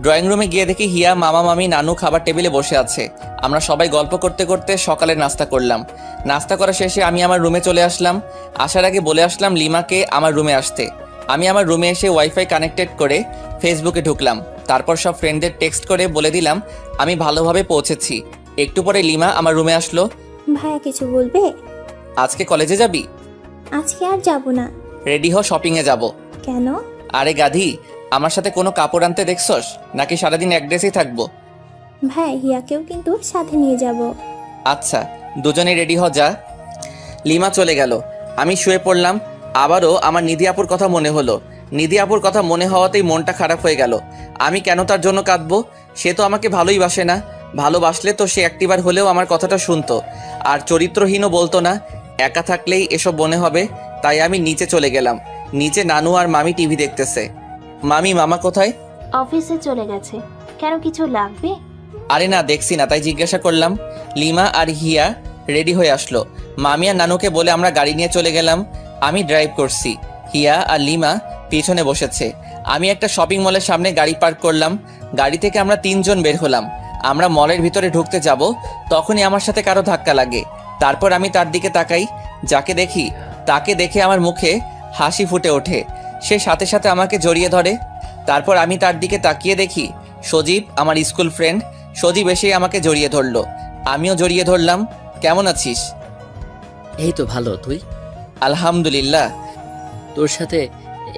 ড্রয়িং রুমে গিয়ে দেখি হিয়া, মামা মামি, নানু খাবার টেবিলে বসে আছে। আমরা সবাই গল্প করতে করতে সকালে নাস্তা করলাম। নাস্তা করা শেষে আমি আমার রুমে চলে আসলাম। আসার আগে বলে আসলাম লিমাকে আমার রুমে আসতে। আমি আমার রুমে এসে ওয়াইফাই কানেক্টেড করে ফেসবুকে ঢুকলাম। তারপর সব ফ্রেন্ডদের টেক্সট করে বলে দিলাম আমি ভালোভাবে পৌঁছেছি। একটু পরে লিমা আমার রুমে আসলো। ভাইয়া কিছু বলবে? আজকে কলেজে যাবি? আজকে আর যাব না। রেডি হ, শপিংয়ে যাব। কেন? আরে গাধি, আমার সাথে কোনো কাপড় আনতে দেখছস নাকি সারাদিন এক ড্রেসেই থাকবো? ভাই হিয়াকেও কিন্তু সাথে নিয়ে যাব। আচ্ছা দুজনে রেডি হ যা। লিমা চলে গেল। আমি শুয়ে পড়লাম। আবারও আমার নিধি আপুর কথা মনে হলো। নিধি আপুর কথা মনে হওয়াতেই মনটা খারাপ হয়ে গেল। আমি কেন তার জন্য কাঁদবো? সে তো আমাকে ভালোই বাসে না। ভালোবাসলে তো সে একটিবার হলেও আমার কথাটা শুনতো, আর চরিত্রহীনও বলতো না। একা থাকলেই এসব মনে হবে। তাই আমি নিচে চলে গেলাম। নিচে নানু আর মামি টিভি দেখতেছে। মামি মামা কোথায়? অফিসে চলে গেছে। কেন, কিছু লাগবে? আরে না, দেখছি না তাই জিজ্ঞাসা করলাম। লিমা আর হিয়া রেডি হয়ে আসলো। মামি আর নানুকে বলে আমরা গাড়ি নিয়ে চলে গেলাম। আমি ড্রাইভ করছি, হিয়া আর লিমা পিছনে বসেছে। আমি একটা শপিং মলের সামনে গাড়ি পার্ক করলাম। গাড়ি থেকে আমরা 3 জন বের হলাম। আমরা মলের ভিতরে ঢুকতে যাব, তখনই আমার সাথে কারো ধাক্কা লাগে। তারপর আমি তার দিকে তাকাই। যাকে দেখি তাকে দেখে আমার মুখে হাসি ফুটে ওঠে। সে সাথে সাথে আমাকে জড়িয়ে ধরে। তারপর আমি তার দিকে তাকিয়ে দেখি সজীব, আমার স্কুল ফ্রেন্ড। সজীব এসে আমাকে জড়িয়ে ধরলো। আমিও জড়িয়ে ধরলাম। কেমন আছিস? এই তো ভালো, তুই? আলহামদুলিল্লাহ। তোর সাথে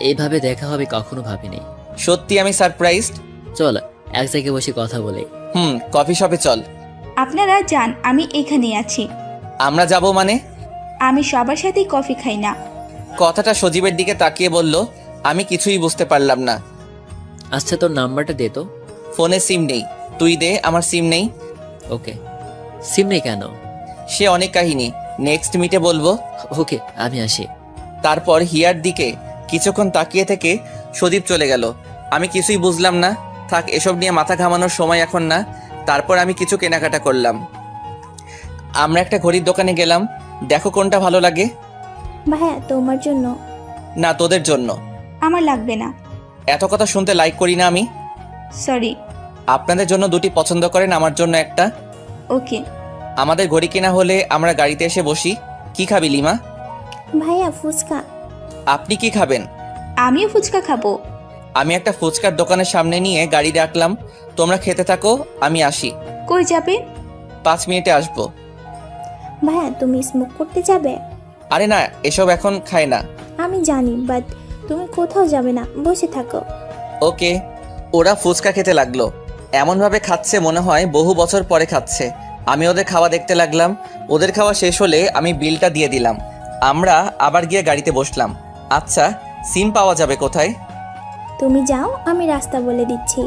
এইভাবে দেখা হবে কখনো ভাবিনি। সত্যি আমি সারপ্রাইজড। চল এক জায়গায় বসে কথা বলে। কফি শপে চল। আপনারা যান, আমি এখানেই আছি। আমরা যাব মানে? আমি সবার সাথেই কফি খাই না। কথাটা সজীবের দিকে তাকিয়ে বলল। আমি কিছুই বুঝতে পারলাম না। আচ্ছা তোর নাম্বারটা দে তো। ফোনে সিম নেই। তুই দে, আমার সিম নেই। ওকে। সিম নেই কেন? সে অনেক কাহিনী, নেক্সট মিটে বলবো। ওকে, আমি আসি। তারপর হিয়ার দিকে কিছুক্ষণ তাকিয়ে থেকে সজীব চলে গেল। আমি কিছুই বুঝলাম না। থাক, এসব নিয়ে মাথা ঘামানোর সময় এখন না। তারপর আমি কিছু কেনাকাটা করলাম। আমরা একটা ঘড়ির দোকানে গেলাম। দেখো কোনটা ভালো লাগে। ভাইয়া তোমার জন্য। না, তোদের জন্য। আমার লাগবে না। এত কথা শুনতে লাইক করি না আমি। সরি। আপনাদের জন্য 2টি পছন্দ করেন, আমার জন্য একটা। ওকে। আমাদের ঘড়ি কেনা হলে আমরা গাড়িতে এসে বসি। কি খাবি লিমা? ভাইয়া ফুচকা। আপনি কি খাবেন? আমিও ফুচকা খাবো। আমি একটা ফুচকার দোকানের সামনে নিয়ে গাড়ি রাখলাম। তোমরা খেতে থাকো, আমি আসি। কই যাবে? 5 মিনিটে আসবো। ভাইয়া তুমি স্মোক করতে যাবে? আরে না, এসব এখন খায় না। আমি জানি, বাট তুমি কোথাও যাবে না, বসে থাকো। ওকে। ওরা ফুচকা খেতে লাগলো। এমনভাবে খাচ্ছে মনে হয় বহু বছর পরে খাচ্ছে। আমি ওদের খাওয়া দেখতে লাগলাম। ওদের খাওয়া শেষ হলে আমি বিলটা দিয়ে দিলাম। আমরা আবার গিয়ে গাড়িতে বসলাম। আচ্ছা, সিম পাওয়া যাবে কোথায়? তুমি যাও, আমি রাস্তা বলে দিচ্ছি।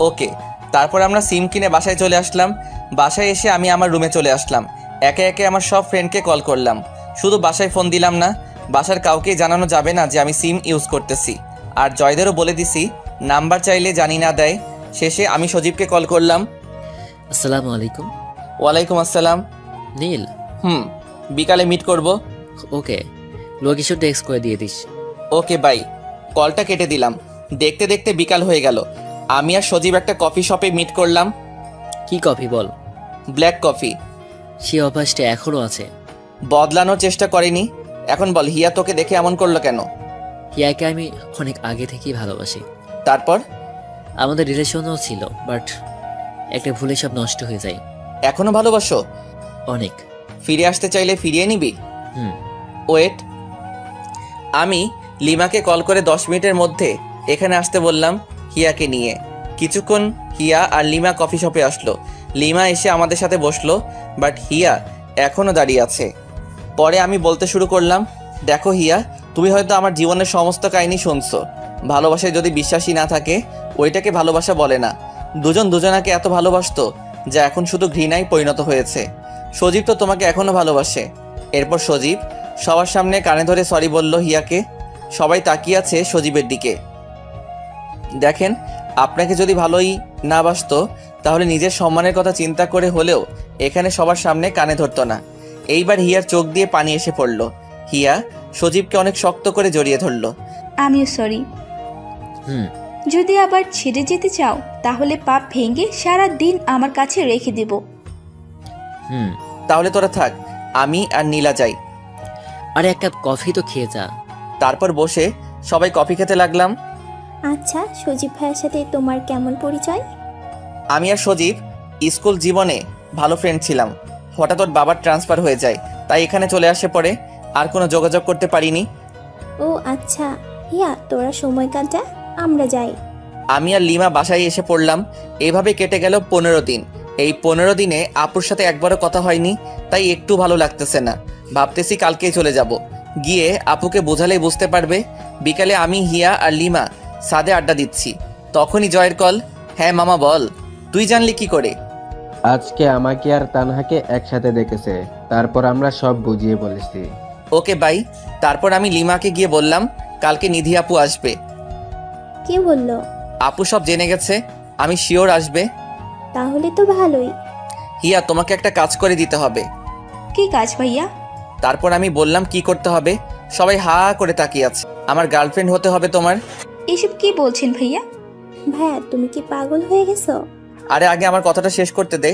ওকে। তারপর আমরা সিম কিনে বাসায় চলে আসলাম। বাসায় এসে আমি আমার রুমে চলে আসলাম। একে একে আমার সব ফ্রেন্ডকে কল করলাম। শুধু বাসায় ফোন দিলাম না, বাসার কাউকে জানানো যাবে না যে আমি সিম ইউজ করতেছি। আর জয়দেরও বলে দিছি, নাম্বার চাইলে জানি না দেয়। শেষে আমি সজীবকে কল করলাম। আসসালামু আলাইকুম। ওয়ালাইকুম আসসালাম। নীল? বিকালে মিট করব। ওকে, লোকেশন টেক্সট করে দিয়ে দিস। Okay bye. কলটা কেটে দিলাম। দেখতে দেখতে বিকাল হয়ে গেল। আমি আর সজীব একটা কফি শপে মিট করলাম। কি কফি বল? Black coffee. সে অভ্যাসটা এখনো আছে। বদলানোর চেষ্টা করেনি। এখন বল, হিয়া তোকে দেখে এমন করলো কেন? হিয়াকে আমি অনেক আগে থেকেই ভালোবাসি। তারপর? আমাদের রিলেশনও ছিল, বাট একটা ভুলে সব নষ্ট হয়ে যায়। এখনো ভালোবাসো? অনেক। ফিরে আসতে চাইলে ফিরিয়ে নিবি? ওয়েট। আমি লিমাকে কল করে 10 মিনিটের মধ্যে এখানে আসতে বললাম হিয়াকে নিয়ে। কিছুক্ষণ হিয়া আর লিমা কফি শপে আসলো। লিমা এসে আমাদের সাথে বসলো, বাট হিয়া এখনো দাঁড়িয়ে আছে। পরে আমি বলতে শুরু করলাম, দেখো হিয়া, তুমি হয়তো আমার জীবনের সমস্ত কাহিনী শুনছো। ভালোবাসায় যদি বিশ্বাসই না থাকে, ওইটাকে ভালোবাসা বলে না। দুজন দুজনাকে এত ভালোবাসতো যা এখন শুধু ঘৃণায় পরিণত হয়েছে। সজীব তো তোমাকে এখনো ভালোবাসে। এরপর সজীব সবার সামনে কানে ধরে সরি বলল হিয়াকে। সবাই তাকিয়ে আছে সজীবের দিকে। দেখেন, আপনাকে যদি ভালোই না বাসতো তাহলে নিজের সম্মানের কথা চিন্তা করে হলেও এখানে সবার সামনে কানে ধরতো না। এইবার হিয়ার চোখ দিয়ে পানি এসে পড়ল। হিয়া সজীবকে অনেক শক্ত করে জড়িয়ে ধরল। আমিও সরি। যদি আবার ছেড়ে যেতে চাও তাহলে পাপ ভেঙে সারা দিন আমার কাছে রেখে দেব। তাহলে তোরা থাক, আমি আর নীলা যাই। আরে এক কাপ কফি তো খেয়ে যা। তারপর বসে সবাই কফি খেতে লাগলাম। আচ্ছা, সজীব ভাইয়ের সাথে তোমার কেমন পরিচয়? আমি আর সজীব স্কুল জীবনে ভালো ফ্রেন্ড ছিলাম। হঠাৎ ওর বাবার ট্রান্সফার হয়ে যায়, তাই এখানে চলে আসে। পরে আর কোনো যোগাযোগ করতে পারিনি। ও আচ্ছা। হিয়া, তোরা সময় কাটা? আমরা যাই। আমি আর লিমা বাসায় এসে পড়লাম। এভাবে কেটে গেল 15 দিন। এই 15 দিনে আপুর সাথে একবারও কথা হয়নি, তাই একটু ভালো লাগতেছে না। ভাবতেছি কালকেই চলে যাব, গিয়ে আপুকে বোঝালেই বুঝতে পারবে। বিকালে আমি, হিয়া আর লিমা ছাদে আড্ডা দিচ্ছি, তখনই জয়ের কল। হ্যাঁ মামা বল, তুই জানলি কি করে? আজকে আমাকে আর তানহাকে একসাথে দেখেছে, তারপর আমরা সব বুঝিয়ে বলেছি। Okay bye. তারপর আমি লিমাকে গিয়ে বললাম কালকে নিধি আপু আসবে। কে বললো? আপু সব জেনে গেছে, আমি শিওর আসবে। তাহলে তো ভালোই। হিয়া তোমাকে একটা কাজ করে দিতে হবে। কি কাজ ভাইয়া? তারপর আমি বললাম কি করতে হবে। সবাই হা করে তাকিয়ে আছে। আমার গার্লফ্রেন্ড হতে হবে তোমার। এসব কি বলছেন ভাইয়া? ভাইয়া তুমি কি পাগল হয়ে গেছো? আরে আগে আমার কথাটা শেষ করতে দে।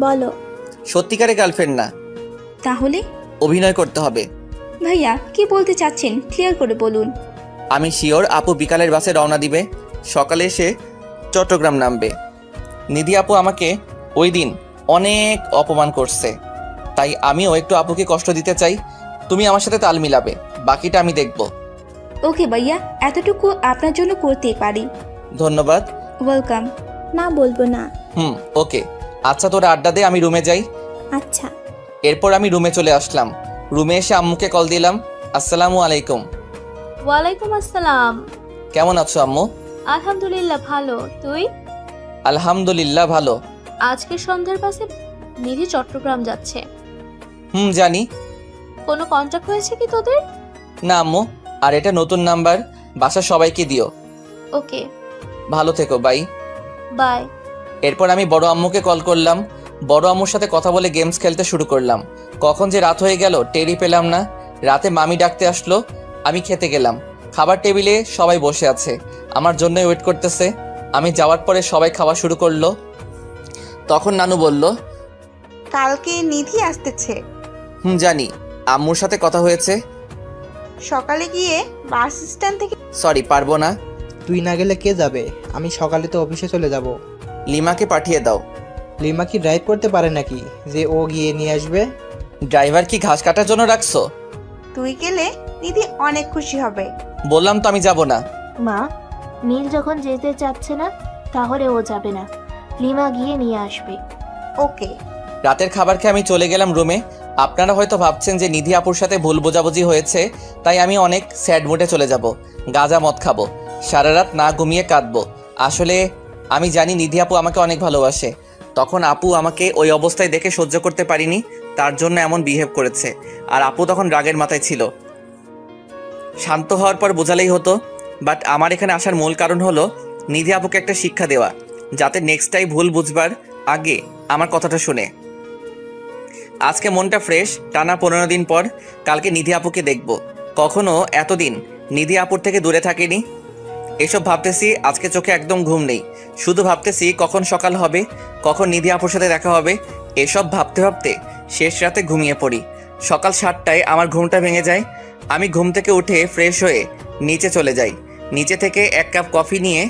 বলো। সত্যিকারে গার্লফ্রেন্ড না। তাহলে? অভিনয় করতে হবে। ভাইয়া কি বলতে চাচ্ছেন ক্লিয়ার করে বলুন। আমি শিওর আপু বিকালের বাসে রওনা দিবে, সকালে এসে চট্টগ্রাম নামবে। নিধি আপু আমাকে ওই দিন অনেক অপমান করছে, তাই আমিও একটু আপুকে কষ্ট দিতে চাই। তুমি আমার সাথে তাল মিলাবে, বাকিটা আমি দেখব। ওকে ভাইয়া, এতটুকু আপনার জন্য করতেই পারি। ধন্যবাদ। ওয়েলকাম। না বলবো না। ওকে। আচ্ছা তোরা আড্ডা দে, আমি রুমে যাই। আচ্ছা। এরপর আমি রুমে চলে আসলাম। রুমে এসে আম্মুকে কল দিলাম। আসসালামু আলাইকুম। ওয়ালাইকুম আসসালাম। কেমন আছো আম্মু? আলহামদুলিল্লাহ ভালো, তুই? আলহামদুলিল্লাহ ভালো। আজকে সন্ধ্যার পাশে নিধি চট্টগ্রাম যাচ্ছে। জানি। কোনো কন্টাক্ট হয়েছে কি তোদের? না আম্মু, আর এটা নতুন নাম্বার, বাসা সবাইকে দিও। ওকে। ভালো থেকো, বাই। বাই। এরপর আমি বড় আম্মুকে কল করলাম। বড় আম্মুর সাথে কথা বলে গেমস খেলতে শুরু করলাম। কখন যে রাত হয়ে গেল টেরই পেলাম না। রাতে মামি ডাকতে আসলো, আমি খেতে গেলাম। খাবার টেবিলে সবাই বসে আছে, আমার জন্যই ওয়েট করতেছে। আমি যাওয়ার পরে সবাই খাওয়া শুরু করলো। তখন নানু বলল, কালকে নিধি আসতেছে। জানি, আম্মুর সাথে কথা হয়েছে। সকালে গিয়ে বাস স্ট্যান্ড থেকে। সরি, পারবো না। তুই না গেলে কে যাবে? আমি সকালে তো অফিসে চলে যাব। লিমাকে পাঠিয়ে দাও। লিমা কি ড্রাইভ করতে পারে নাকি যে ও গিয়ে নিয়ে আসবে? ড্রাইভার কি ঘাস কাটার জন্য রাখছো? তুই গেলে নিধি অনেক খুশি হবে। বললাম তো আমি যাব না। মা, নীল যখন যেতে চাচ্ছে না তাহলে ও যাবে না, লিমা গিয়ে নিয়ে আসবে। ওকে। রাতের খাবার খেয়ে আমি চলে গেলাম রুমে। আপনারা হয়তো ভাবছেন যে নিধি আপুর সাথে ভুল বোঝাবুঝি হয়েছে, তাই আমি অনেক স্যাড মুডে চলে যাব, গাঁজা মদ খাবো, সারা রাত না ঘুমিয়ে কাঁদবো। আসলে আমি জানি নিধি আপু আমাকে অনেক ভালোবাসে। তখন আপু আমাকে ওই অবস্থায় দেখে সহ্য করতে পারিনি, তার জন্য এমন বিহেভ করেছে। আর আপু তখন রাগের মাথায় ছিল। শান্ত হওয়ার পর বোঝালেই হতো। বাট আমার এখানে আসার মূল কারণ হলো নিধি আপুকে একটা শিক্ষা দেওয়া, যাতে নেক্সট টাইম ভুল বুঝবার আগে আমার কথাটা শুনে। আজকে মনটা ফ্রেশ, টানা 15 দিন পর কালকে নিধি আপুকে দেখব। কখনো এতদিন নিধি আপুর থেকে দূরে থাকিনি। এসব ভাবতেছি, আজকে চোখে একদম ঘুম নেই। শুধু ভাবতেছি কখন সকাল হবে, কখন নিধি আপুর সাথে দেখা হবে। এসব ভাবতে ভাবতে শেষ রাতে ঘুমিয়ে পড়ি। সকাল 7টায় আমার ঘুমটা ভেঙে যায়। আমি ঘুম থেকে উঠে ফ্রেশ হয়ে নিচে চলে যাই। নিচে থেকে 1 কাপ কফি নিয়ে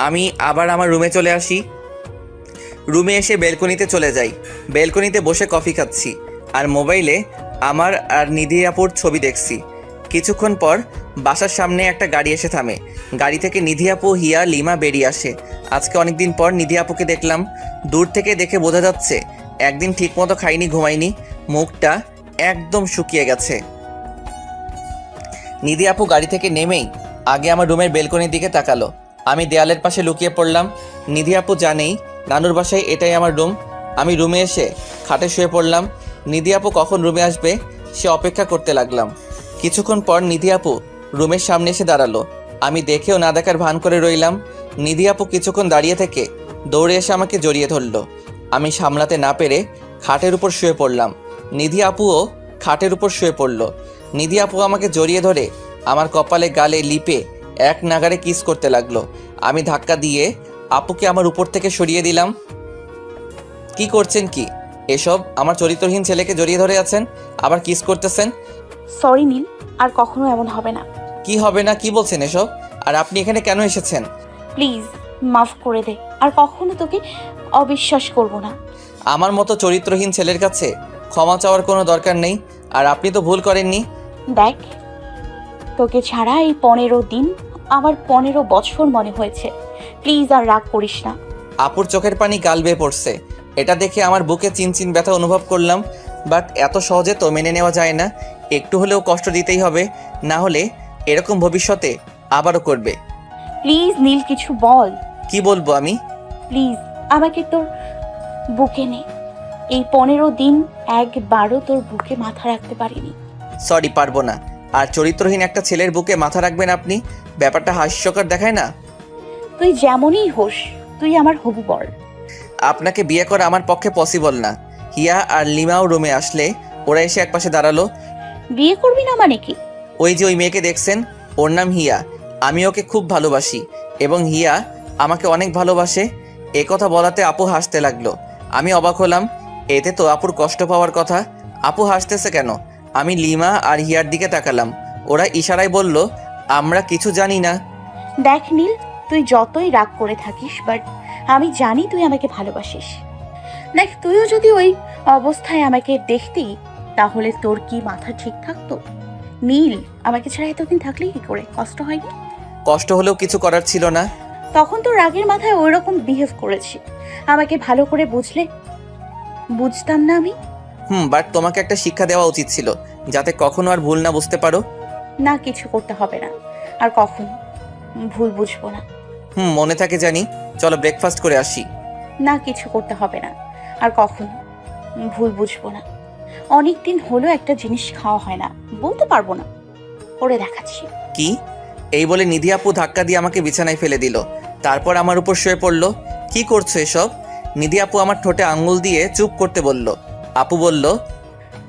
আমি আবার আমার রুমে চলে আসি। রুমে এসে বেলকনিতে চলে যাই। বেলকনিতে বসে কফি খাচ্ছি আর মোবাইলে আমার আর নিধি আপুর ছবি দেখছি। কিছুক্ষণ পর বাসার সামনে একটা গাড়ি এসে থামে। গাড়ি থেকে নিধি আপু, হিয়া, লিমা বেরিয়ে আসে। আজকে অনেকদিন পর নিধি আপুকে দেখলাম। দূর থেকে দেখে বোঝা যাচ্ছে একদিন ঠিকমতো খাইনি, ঘুমাইনি, মুখটা একদম শুকিয়ে গেছে। নিধি আপু গাড়ি থেকে নেমেই আগে আমার রুমের বেলকনির দিকে তাকালো। আমি দেয়ালের পাশে লুকিয়ে পড়লাম। নিধি আপু জানেই নানুর বাসায় এটাই আমার রুম। আমি রুমে এসে খাটে শুয়ে পড়লাম। নিধি আপু কখন রুমে আসবে সে অপেক্ষা করতে লাগলাম। কিছুক্ষণ পর নিধি আপু রুমের সামনে এসে দাঁড়ালো। আমি দেখেও না দেখার ভান করে রইলাম। নিধি আপু কিছুক্ষণ দাঁড়িয়ে থেকে দৌড়ে এসে আমাকে জড়িয়ে ধরলো। আমি সামলাতে না পেরে খাটের উপর শুয়ে পড়লাম। নিধি আপুও খাটের উপর শুয়ে পড়ল। নিধি আপু আমাকে জড়িয়ে ধরে আমার কপালে, গালে, লিপে এক নাগারে কিস করতে লাগলো। আমি ধাক্কা দিয়ে আপুকে আমার উপর থেকে সরিয়ে দিলাম। কি করছেন কি এসব? আমার চরিত্রহীন ছেলেকে জড়িয়ে ধরে আছেন, আবার কিস করতেছেন। সরি নীল, আর কখনো এমন হবে না। কি হবে না? কি বলছেন এসব? আর আপনি এখানে কেন এসেছেন? প্লিজ মাফ করে দে, আর কখনো তোকে অবিশ্বাস করব না। আমার মতো চরিত্রহীন ছেলের কাছে ক্ষমা চাওয়ার কোনো দরকার নেই। আর আপনি তো ভুল করেননি। দেখ, তোকে ছাড়া এই 15 দিন আমার 15 বছর মনে হয়েছে। প্লিজ আর রাগ করিস না। আপুর চোখের পানি গাল বেয়ে পড়ছে। এটা দেখে আমার বুকে চিনচিন ব্যথা অনুভব করলাম। বাট এত সহজে তো মেনে নেওয়া যায় না, একটু হলেও কষ্ট দিতেই হবে, না হলে এরকম ভবিষ্যতে আবারও করবে। প্লিজ নীল কিছু বল। কি বলবো আমি? প্লিজ আমাকে তোর বুকে নে। এই 15 দিন একবারও তোর বুকে মাথা রাখতে পারিনি। সরি, পারবো না। আর চরিত্রহীন একটা ছেলের বুকে মাথা রাখবেন আপনি? ব্যাপারটা হাস্যকর দেখায় না? তুই যেমনই হোস, তুই আমার হবু বর। আপনাকে বিয়ে করা আমার পক্ষে পসিবল না। হিয়া আর লিমাও রুমে আসলে ওরা এসে একপাশে দাঁড়ালো। বিয়ে করবি না মানে কি? ওই যে ওই মেয়েকে দেখছেন, ওর নাম হিয়া। আমি ওকে খুব ভালোবাসি এবং হিয়া আমাকে অনেক ভালোবাসে। এ কথা বলাতে আপু হাসতে লাগলো। আমি অবাক হলাম, এতে তো আপুর কষ্ট পাওয়ার কথা। আপু হাসতেছে কেন? আমি লিমা আর হিয়ার দিকে তাকালাম। ওরা ইশারায় বলল, আমরা কিছু জানি না। দেখ নীল, তুই যতই রাগ করে থাকিস, বাট আমি জানি তুই আমাকে ভালোবাসিস। দেখ, তুইও যদি ওই অবস্থায় আমাকে দেখতি, তাহলে তোর কি মাথা ঠিক থাকতো? নীল, আমাকে ছাড়া এতদিন থাকলে কি করে? কষ্ট হয়নি? কষ্ট হলেও কিছু করার ছিল না। তখন তো রাগের মাথায় ওই রকম বিহেভ করেছি। আমাকে ভালো করে বুঝলে বুঝতাম না আমি? বাট তোমাকে একটা শিক্ষা দেওয়া উচিত ছিল, যাতে কখনো আর ভুল না বুঝতে পারো। না, কিছু করতে হবে না, আর কখনো ভুল বুঝবো না। মনে থাকে জানি। চলো ব্রেকফাস্ট করে আসি। না, কিছু করতে হবে না, আর কখনো ভুল বুঝবো না। অনেক দিন হলো একটা জিনিস খাওয়া হয় না, বলতে পারবো না, করে দেখাচ্ছি। কি? এই বলে নিধি আপু ধাক্কা দিয়ে আমাকে বিছানায় ফেলে দিল। তারপর আমার উপর শুয়ে পড়ল। কি করছো এসব? নিধি আপু আমার ঠোঁটে আঙ্গুল দিয়ে চুপ করতে বলল। আপু বলল,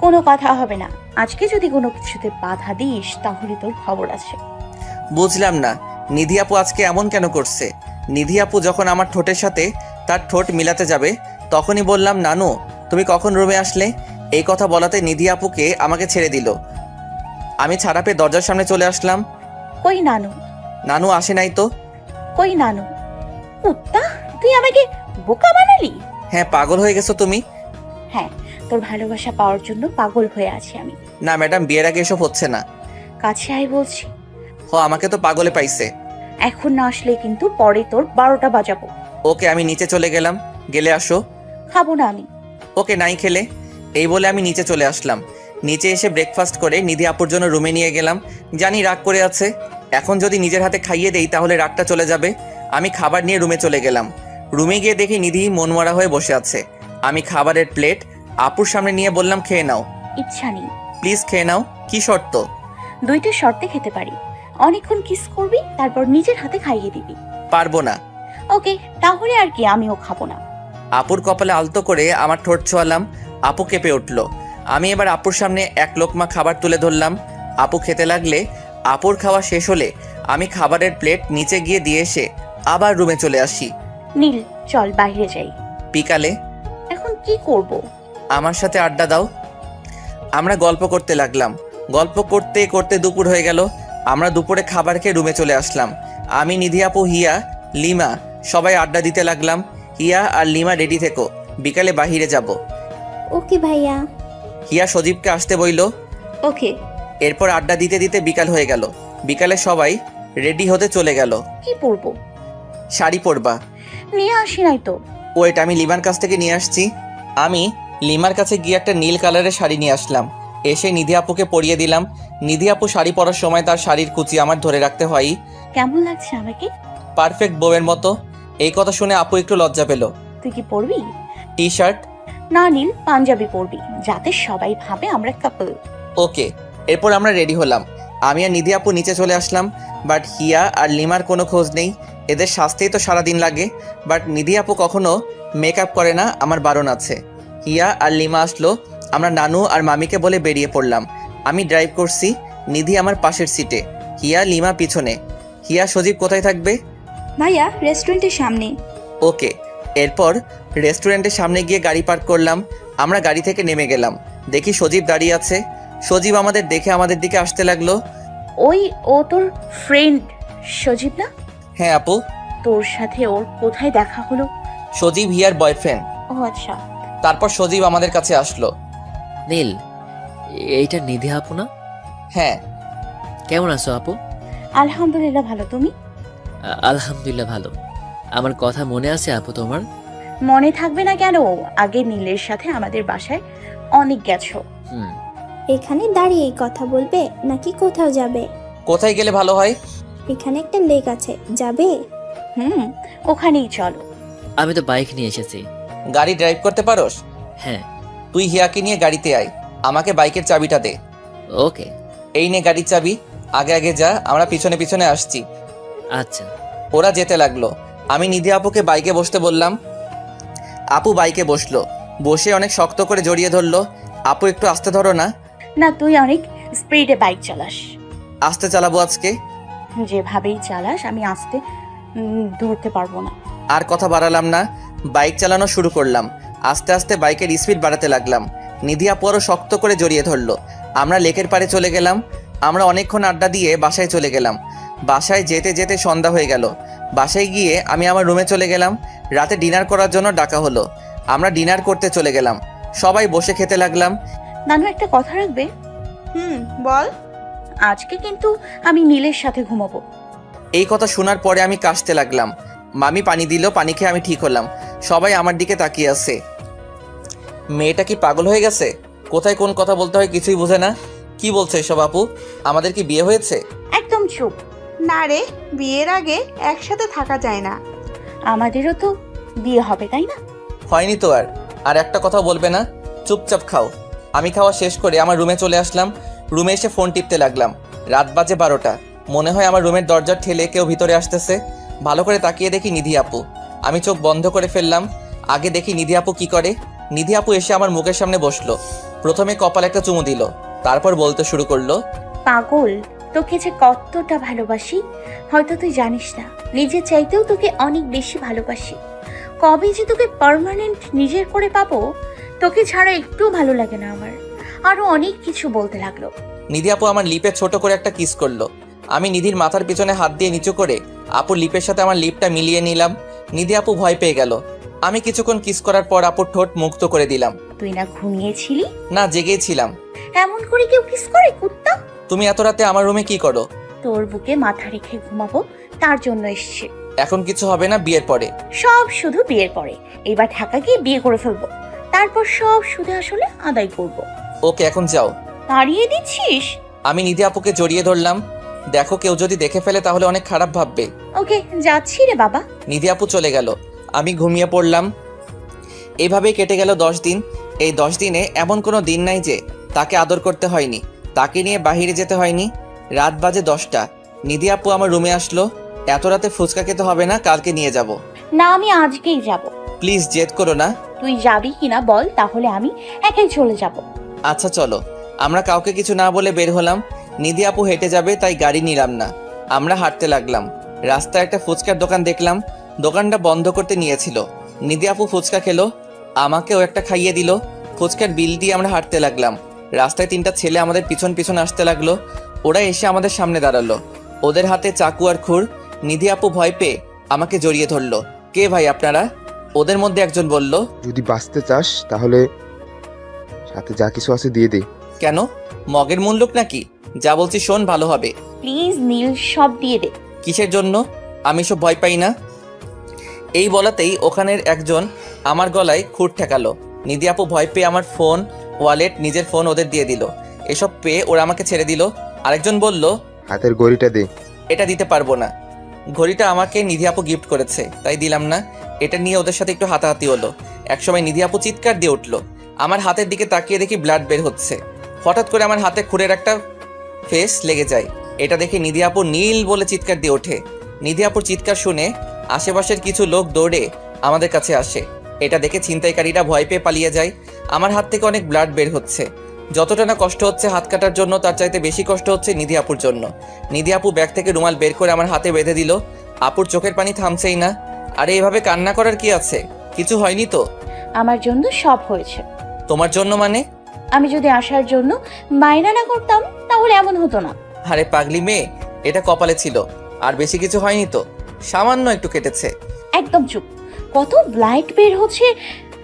কোনো কথা হবে না। আজকে যদি কোনো কিছুতে বাধা দিস, তাহলে তোর খবর আছে। বুঝলাম না, নিধি আপু আজকে এমন কেন করছে? নিধি আপু যখন আমার ঠোঁটের সাথে তার ঠোঁট মিলাতে যাবে, তখনই বললাম, নানু তুমি কখন রুমে আসলে? এই কথা বলাতে নিধি আপুকে আমাকে ছেড়ে দিল। আমি ছাড়া পেয়ে দরজার সামনে চলে আসলাম। কই নানু? নানু আসে নাই তো। কই নানু? কুত্তা, তুই আমাকে বোকা বানালি। হ্যাঁ, পাগল হয়ে গেছো তুমি? হ্যাঁ, তোর ভালোবাসা পাওয়ার জন্য পাগল হয়ে আছি আমি। না ম্যাডাম, বিয়ের আগে এসব হচ্ছে না। কাছে আয় বলছি। আমাকে তো পাগলে পাইছে। এখন না আসলে কিন্তু পরে তোর 12টা বাজাবো। ওকে, আমি নিচে চলে গেলাম। গেলে আসো। খাবো না আমি। ওকে, নাই খেলে। এই বলে আমি নিচে চলে আসলাম। নিচে এসে ব্রেকফাস্ট করে নিধি আপুর জন্য রুমে নিয়ে গেলাম। জানি রাগ করে আছে, এখন যদি নিজের হাতে খাইয়ে দেই তাহলে রাগটা চলে যাবে। আমি খাবার নিয়ে রুমে চলে গেলাম। রুমে গিয়ে দেখি নিধি মনমরা হয়ে বসে আছে। আমি খাবারের প্লেট আপুর সামনে নিয়ে বললাম, খেয়ে নাও। ইচ্ছা নেই। প্লিজ খেয়ে নাও। কি শর্ত? 2টা শর্তে খেতে পারি। অনেকক্ষণ কিস করবি, তারপর নিজের হাতে খাইয়ে দিবি। পারবো না। ওকে, তাহলে আর কি, আমিও খাবো না। আপুর কপালে আলতো করে আমার ঠোঁট ছোঁয়ালাম। আপু কেঁপে উঠল। আমি এবার আপুর সামনে এক লোকমা খাবার তুলে ধরলাম। আপু খেতে লাগলে। আপুর খাওয়া শেষ হলে আমি খাবারের প্লেট নিচে গিয়ে দিয়ে এসে আবার রুমে চলে আসি। নীল, চল বাইরে যাই। বিকালে? এখন কি করব? আমার সাথে আড্ডা দাও। আমরা গল্প করতে লাগলাম। গল্প করতে করতে দুপুর হয়ে গেল। আমরা দুপুরে খাবার খেয়ে রুমে চলে আসলাম। আমি, নিধি আপু, হিয়া, লিমা সবাই আড্ডা দিতে লাগলাম। হিয়া আর লিমা রেডি থেকো, বিকালে বাহিরে যাব। ওকে ভাইয়া। হিয়া সজীবকে আসতে বইল। ওকে। এরপর আড্ডা দিতে দিতে বিকাল হয়ে গেল। বিকালে সবাই রেডি হতে চলে গেল। কি পরবো? শাড়ি পরবা? নিয়ে আসি নাই তো। ওয়েট, আমি লিমার কাছ থেকে নিয়ে আসছি। আমি লিমার কাছে গিয়ে একটা নীল কালারের শাড়ি নিয়ে আসলাম। এসে নিধি আপুকে পরিয়ে দিলাম। নিধি আপু শাড়ি পরার সময় তার শাড়ির কুচি আমার ধরে রাখতে হয়। কেমন লাগছে আমাকে? পারফেক্ট বউয়ের মতো। এই কথা শুনে আপু একটু লজ্জা পেল। তুই কি পরবি? T shirt? না নীল, পাঞ্জাবি পরবি, যাতে সবাই ভাবে আমরা কাপল। ওকে। এরপর আমরা রেডি হলাম। আমি আর নিধি আপু নিচে চলে আসলাম। বাট হিয়া আর লিমার কোনো খোঁজ নেই। এদের সাজতেই তো সারাদিন লাগে। বাট নিধি আপু কখনো মেকআপ করে না, আমার বারণ আছে। হিয়া আর লিমা আসলো। আমরা নানু আর মামিকে বলে বেরিয়ে পড়লাম। আমি ড্রাইভ করছি, নিধি আমার পাশের সিটে, হিয়া লিমা পিছনে। হিয়া, সজীব কোথায় থাকবে? ভাইয়া, রেস্টুরেন্টের সামনে। ওকে। এরপর রেস্টুরেন্টের সামনে গিয়ে গাড়ি পার্ক করলাম। আমরা গাড়ি থেকে নেমে গেলাম। দেখি সজীব দাঁড়িয়ে আছে। সজীব আমাদের দেখে আমাদের দিকে আসতে লাগলো। ও তোর ফ্রেন্ড সজীব না? হ্যাঁ আপু। তোর সাথে ওর কোথায় দেখা হলো? সজীব হিয়ার বয়ফ্রেন্ড। ও আচ্ছা। তারপর সজীব আমাদের কাছে আসলো। নীল, এইটা নিধি আপু না? হ্যাঁ। কেমন আছো আপু? আলহামদুলিল্লাহ ভালো, তুমি? আলহামদুলিল্লাহ ভালো। আমার কথা মনে আছে আপু তোমার? মনে থাকবে না কেন? আগে নীলের সাথে আমাদের বাসায় অনেক গেছো। এখানে দাঁড়িয়ে কথা বলবে নাকি কোথাও যাবে? কোথায় গেলে ভালো হয়? এখানে একটা লেক আছে, যাবে? ওখানেই চলো। আমি তো বাইক নিয়ে এসেছি। গাড়ি ড্রাইভ করতে পারোস? হ্যাঁ। তুই হিয়াকে নিয়ে গাড়িতে আয়, আমাকে বাইকের চাবিটা দে। ওকে। এই নে গাড়ির চাবি, আগে আগে যা, আমরা পিছনে পিছনে আসছি। আচ্ছা। ওরা যেতে লাগলো। আমি নিধি আপুকে বাইকে বসতে বললাম। আপু বাইকে বসলো, বসে অনেক শক্ত করে জড়িয়ে ধরলো। আপু একটু আস্তে ধরো না। না, তুই অনেক স্পিডে বাইক চালাস। আস্তে চালাবো আজকে। যেভাবেই চালাস আমি আস্তে ধরতে পারবো না। আর কথা বাড়ালাম না, বাইক চালানো শুরু করলাম। আস্তে আস্তে বাইকের স্পিড বাড়াতে লাগলাম। নিধি আপু আরও শক্ত করে জড়িয়ে ধরলো। আমরা লেকের পাড়ে চলে গেলাম। আমরা অনেকক্ষণ আড্ডা দিয়ে বাসায় চলে গেলাম। বাসায় যেতে যেতে সন্ধ্যা হয়ে গেল। বাসায় গিয়ে আমি আমার রুমে চলে গেলাম। রাতে ডিনার করার জন্য ডাকা হলো। আমরা ডিনার করতে চলে গেলাম। সবাই বসে খেতে লাগলাম। নানু, একটা কথা রাখবে? বল। আজকে কিন্তু আমি নীলের সাথে ঘুমাবো। এই কথা শোনার পরে আমি কাশতে লাগলাম। মামি পানি দিল, পানি খেয়ে আমি ঠিক হলাম। সবাই আমার দিকে তাকিয়ে আছে। মেয়েটা কি পাগল হয়ে গেছে? কোথায় কোন কথা বলতে হয় কিছুই বোঝে না। কি বলছে এসব আপু? আমাদের কি বিয়ে হয়েছে? একদম চুপ। না রে, বিয়ের আগে একসাথে থাকা যায় না। আমাদেরও তো বিয়ে হবে, তাই না? হয়নি তো। আর একটা কথা বলবে না? চুপচাপ খাও। আমি খাওয়া শেষ করে আমার রুমে চলে আসলাম। রুমে এসে ফোন টিপতে লাগলাম। রাত বাজে 12টা। মনে হয় আমার রুমের দরজা ঠেলে কেউ ভিতরে আসতেছে। ভালো করে তাকিয়ে দেখি নিধি আপু। আমি চোখ বন্ধ করে ফেললাম। আগে দেখি নিধি আপু কি করে। নিধি আপু এসে আমার মুখের সামনে বসলো। প্রথমে কপালে একটা চুমু দিল, তারপর বলতে শুরু করলো, পাগল, তোকে যে কতটা ভালোবাসি হয়তো তুই জানিস না। নিজের চাইতেও তোকে অনেক বেশি ভালোবাসি। কবে যে তোকে পার্মানেন্ট নিজের করে পাবো, তোকে ছাড়া একটু ভালো লাগে না আমার। আরো অনেক কিছু বলতে লাগলো। নিধি আপু আমার লিপে ছোট করে একটা কিস করলো। আমি নিধির মাথার পিছনে হাত দিয়ে নিচু করে আপুর লিপের সাথে আমার লিপটা মিলিয়ে নিলাম। নিধি আপু ভয় পেয়ে গেল। আমি কিছুক্ষণ কিস করার পর আপুর ঠোঁট মুক্ত করে দিলাম। তুই না ঘুমিয়েছিলি? না, জেগেছিলাম। এমন করে কেউ কিস করে কুত্তা? তুমি এত রাতে আমার রুমে কি করো? তোর বুকে মাথা রেখে ঘুমাবো, তার জন্য এসেছি। এখন কিছু হবে না, বিয়ের পরে সব শুধু বিয়ের পরে। এবার ঢাকা গিয়ে বিয়ে করে ফেলবো, তারপর সব সুদে আসলে আদায় করব। ওকে, এখন যাও। তাড়িয়ে দিচ্ছিস? আমি নিধি আপুকে জড়িয়ে ধরলাম। দেখো, কেউ যদি দেখে ফেলে তাহলে অনেক খারাপ ভাববে। ওকে, যাচ্ছি রে বাবা। নিধি আপু চলে গেল। আমি ঘুমিয়ে পড়লাম। এইভাবেই কেটে গেল 10 দিন। এই 10 দিনে এমন কোনো দিন নাই যে তাকে আদর করতে হয়নি, তাকে নিয়ে বাহিরে যেতে হয়নি। রাত বাজে 10টা। নিধি আপু আমার রুমে আসলো। এত রাতে ফুচকা খেতে হবে না, কালকে নিয়ে যাব। না, আমি আজকেই যাব। প্লিজ জেদ করো না। তুই যাবি কিনা বল, তাহলে আমি একাই চলে যাব। আচ্ছা চলো। আমরা কাউকে কিছু না বলে বের হলাম। নিধি আপু হেঁটে যাবে তাই গাড়ি নিলাম না। আমরা হাঁটতে লাগলাম। রাস্তায় একটা ফুচকার দোকান দেখলাম। দোকানটা বন্ধ করতে নিয়েছিল। নিধি আপু ফুচকা খেলো, আমাকেও একটা খাইয়ে দিল। ফুচকার বিল দিয়ে আমরা হাঁটতে লাগলাম। রাস্তায় 3টা ছেলে আমাদের পিছন পিছন আসতে লাগলো। ওরা এসে আমাদের সামনে দাঁড়ালো। ওদের হাতে চাকু আর খুর। নিধি আপু ভয় পেয়ে আমাকে জড়িয়ে ধরলো। কে ভাই আপনারা? ওদের মধ্যে একজন বলল, যদি বাঁচতে চাস তাহলে সাথে যা কিছু আছে দিয়ে দে। কেন, মগের মুল্লুক নাকি? যা বলছি শোন, ভালো হবে। প্লিজ নীল, সব দিয়ে দে। কিসের জন্য? আমি সব ভয় পাই না। এই বলাতেই ওখানের একজন আমার গলায় খুঁট ঠেকালো। নিধি আপু ভয় পেয়ে আমার ফোন, ওয়ালেট, নিজের ফোন ওদের দিয়ে দিল। এসব পেয়ে ওরা আমাকে ছেড়ে দিল। আরেকজন বলল, হাতের ঘড়িটা দে। এটা দিতে পারবো না। ঘড়িটা আমাকে নিধি আপু গিফট করেছে, তাই দিলাম না। এটা নিয়ে ওদের সাথে একটু হাতাহাতি হলো। একসময় নিধি আপু চিৎকার দিয়ে উঠলো। আমার হাতের দিকে তাকিয়ে দেখি ব্লাড বের হচ্ছে। হঠাৎ করে আমার হাতে খুঁড়ের একটা ফেস লেগে যায়। এটা দেখে নিধি আপু নীল বলে চিৎকার দিয়ে ওঠে। নিধি আপুর চিৎকার শুনে আশেপাশের কিছু লোক দৌড়ে আমাদের কাছে আসে। এটা দেখে ছিনতাইকারীরা ভয় পেয়ে পালিয়ে যায়। আমার হাত থেকে অনেক ব্লাড বের হচ্ছে। যতটা না কষ্ট হচ্ছে হাত কাটার জন্য, তার চাইতে বেশি কষ্ট হচ্ছে নিধি আপুর জন্য। নিধি আপু ব্যাগ থেকে রুমাল বের করে আমার হাতে বেঁধে দিল। আপুর চোখের পানি থামছেই না। আরে এভাবে কান্না করার কি আছে? কিছু হয়নি তো? আমার জন্য সব হয়েছে। তোমার জন্য মানে? আমি যদি আসার জন্য মাইনা না করতাম তাহলে এমন হতো না। আরে পাগলি মেয়ে, এটা কপালে ছিল। আর বেশি কিছু হয়নি তো, সামান্য একটু কেটেছে। একদম চুপ। কত ব্লাড বের হচ্ছে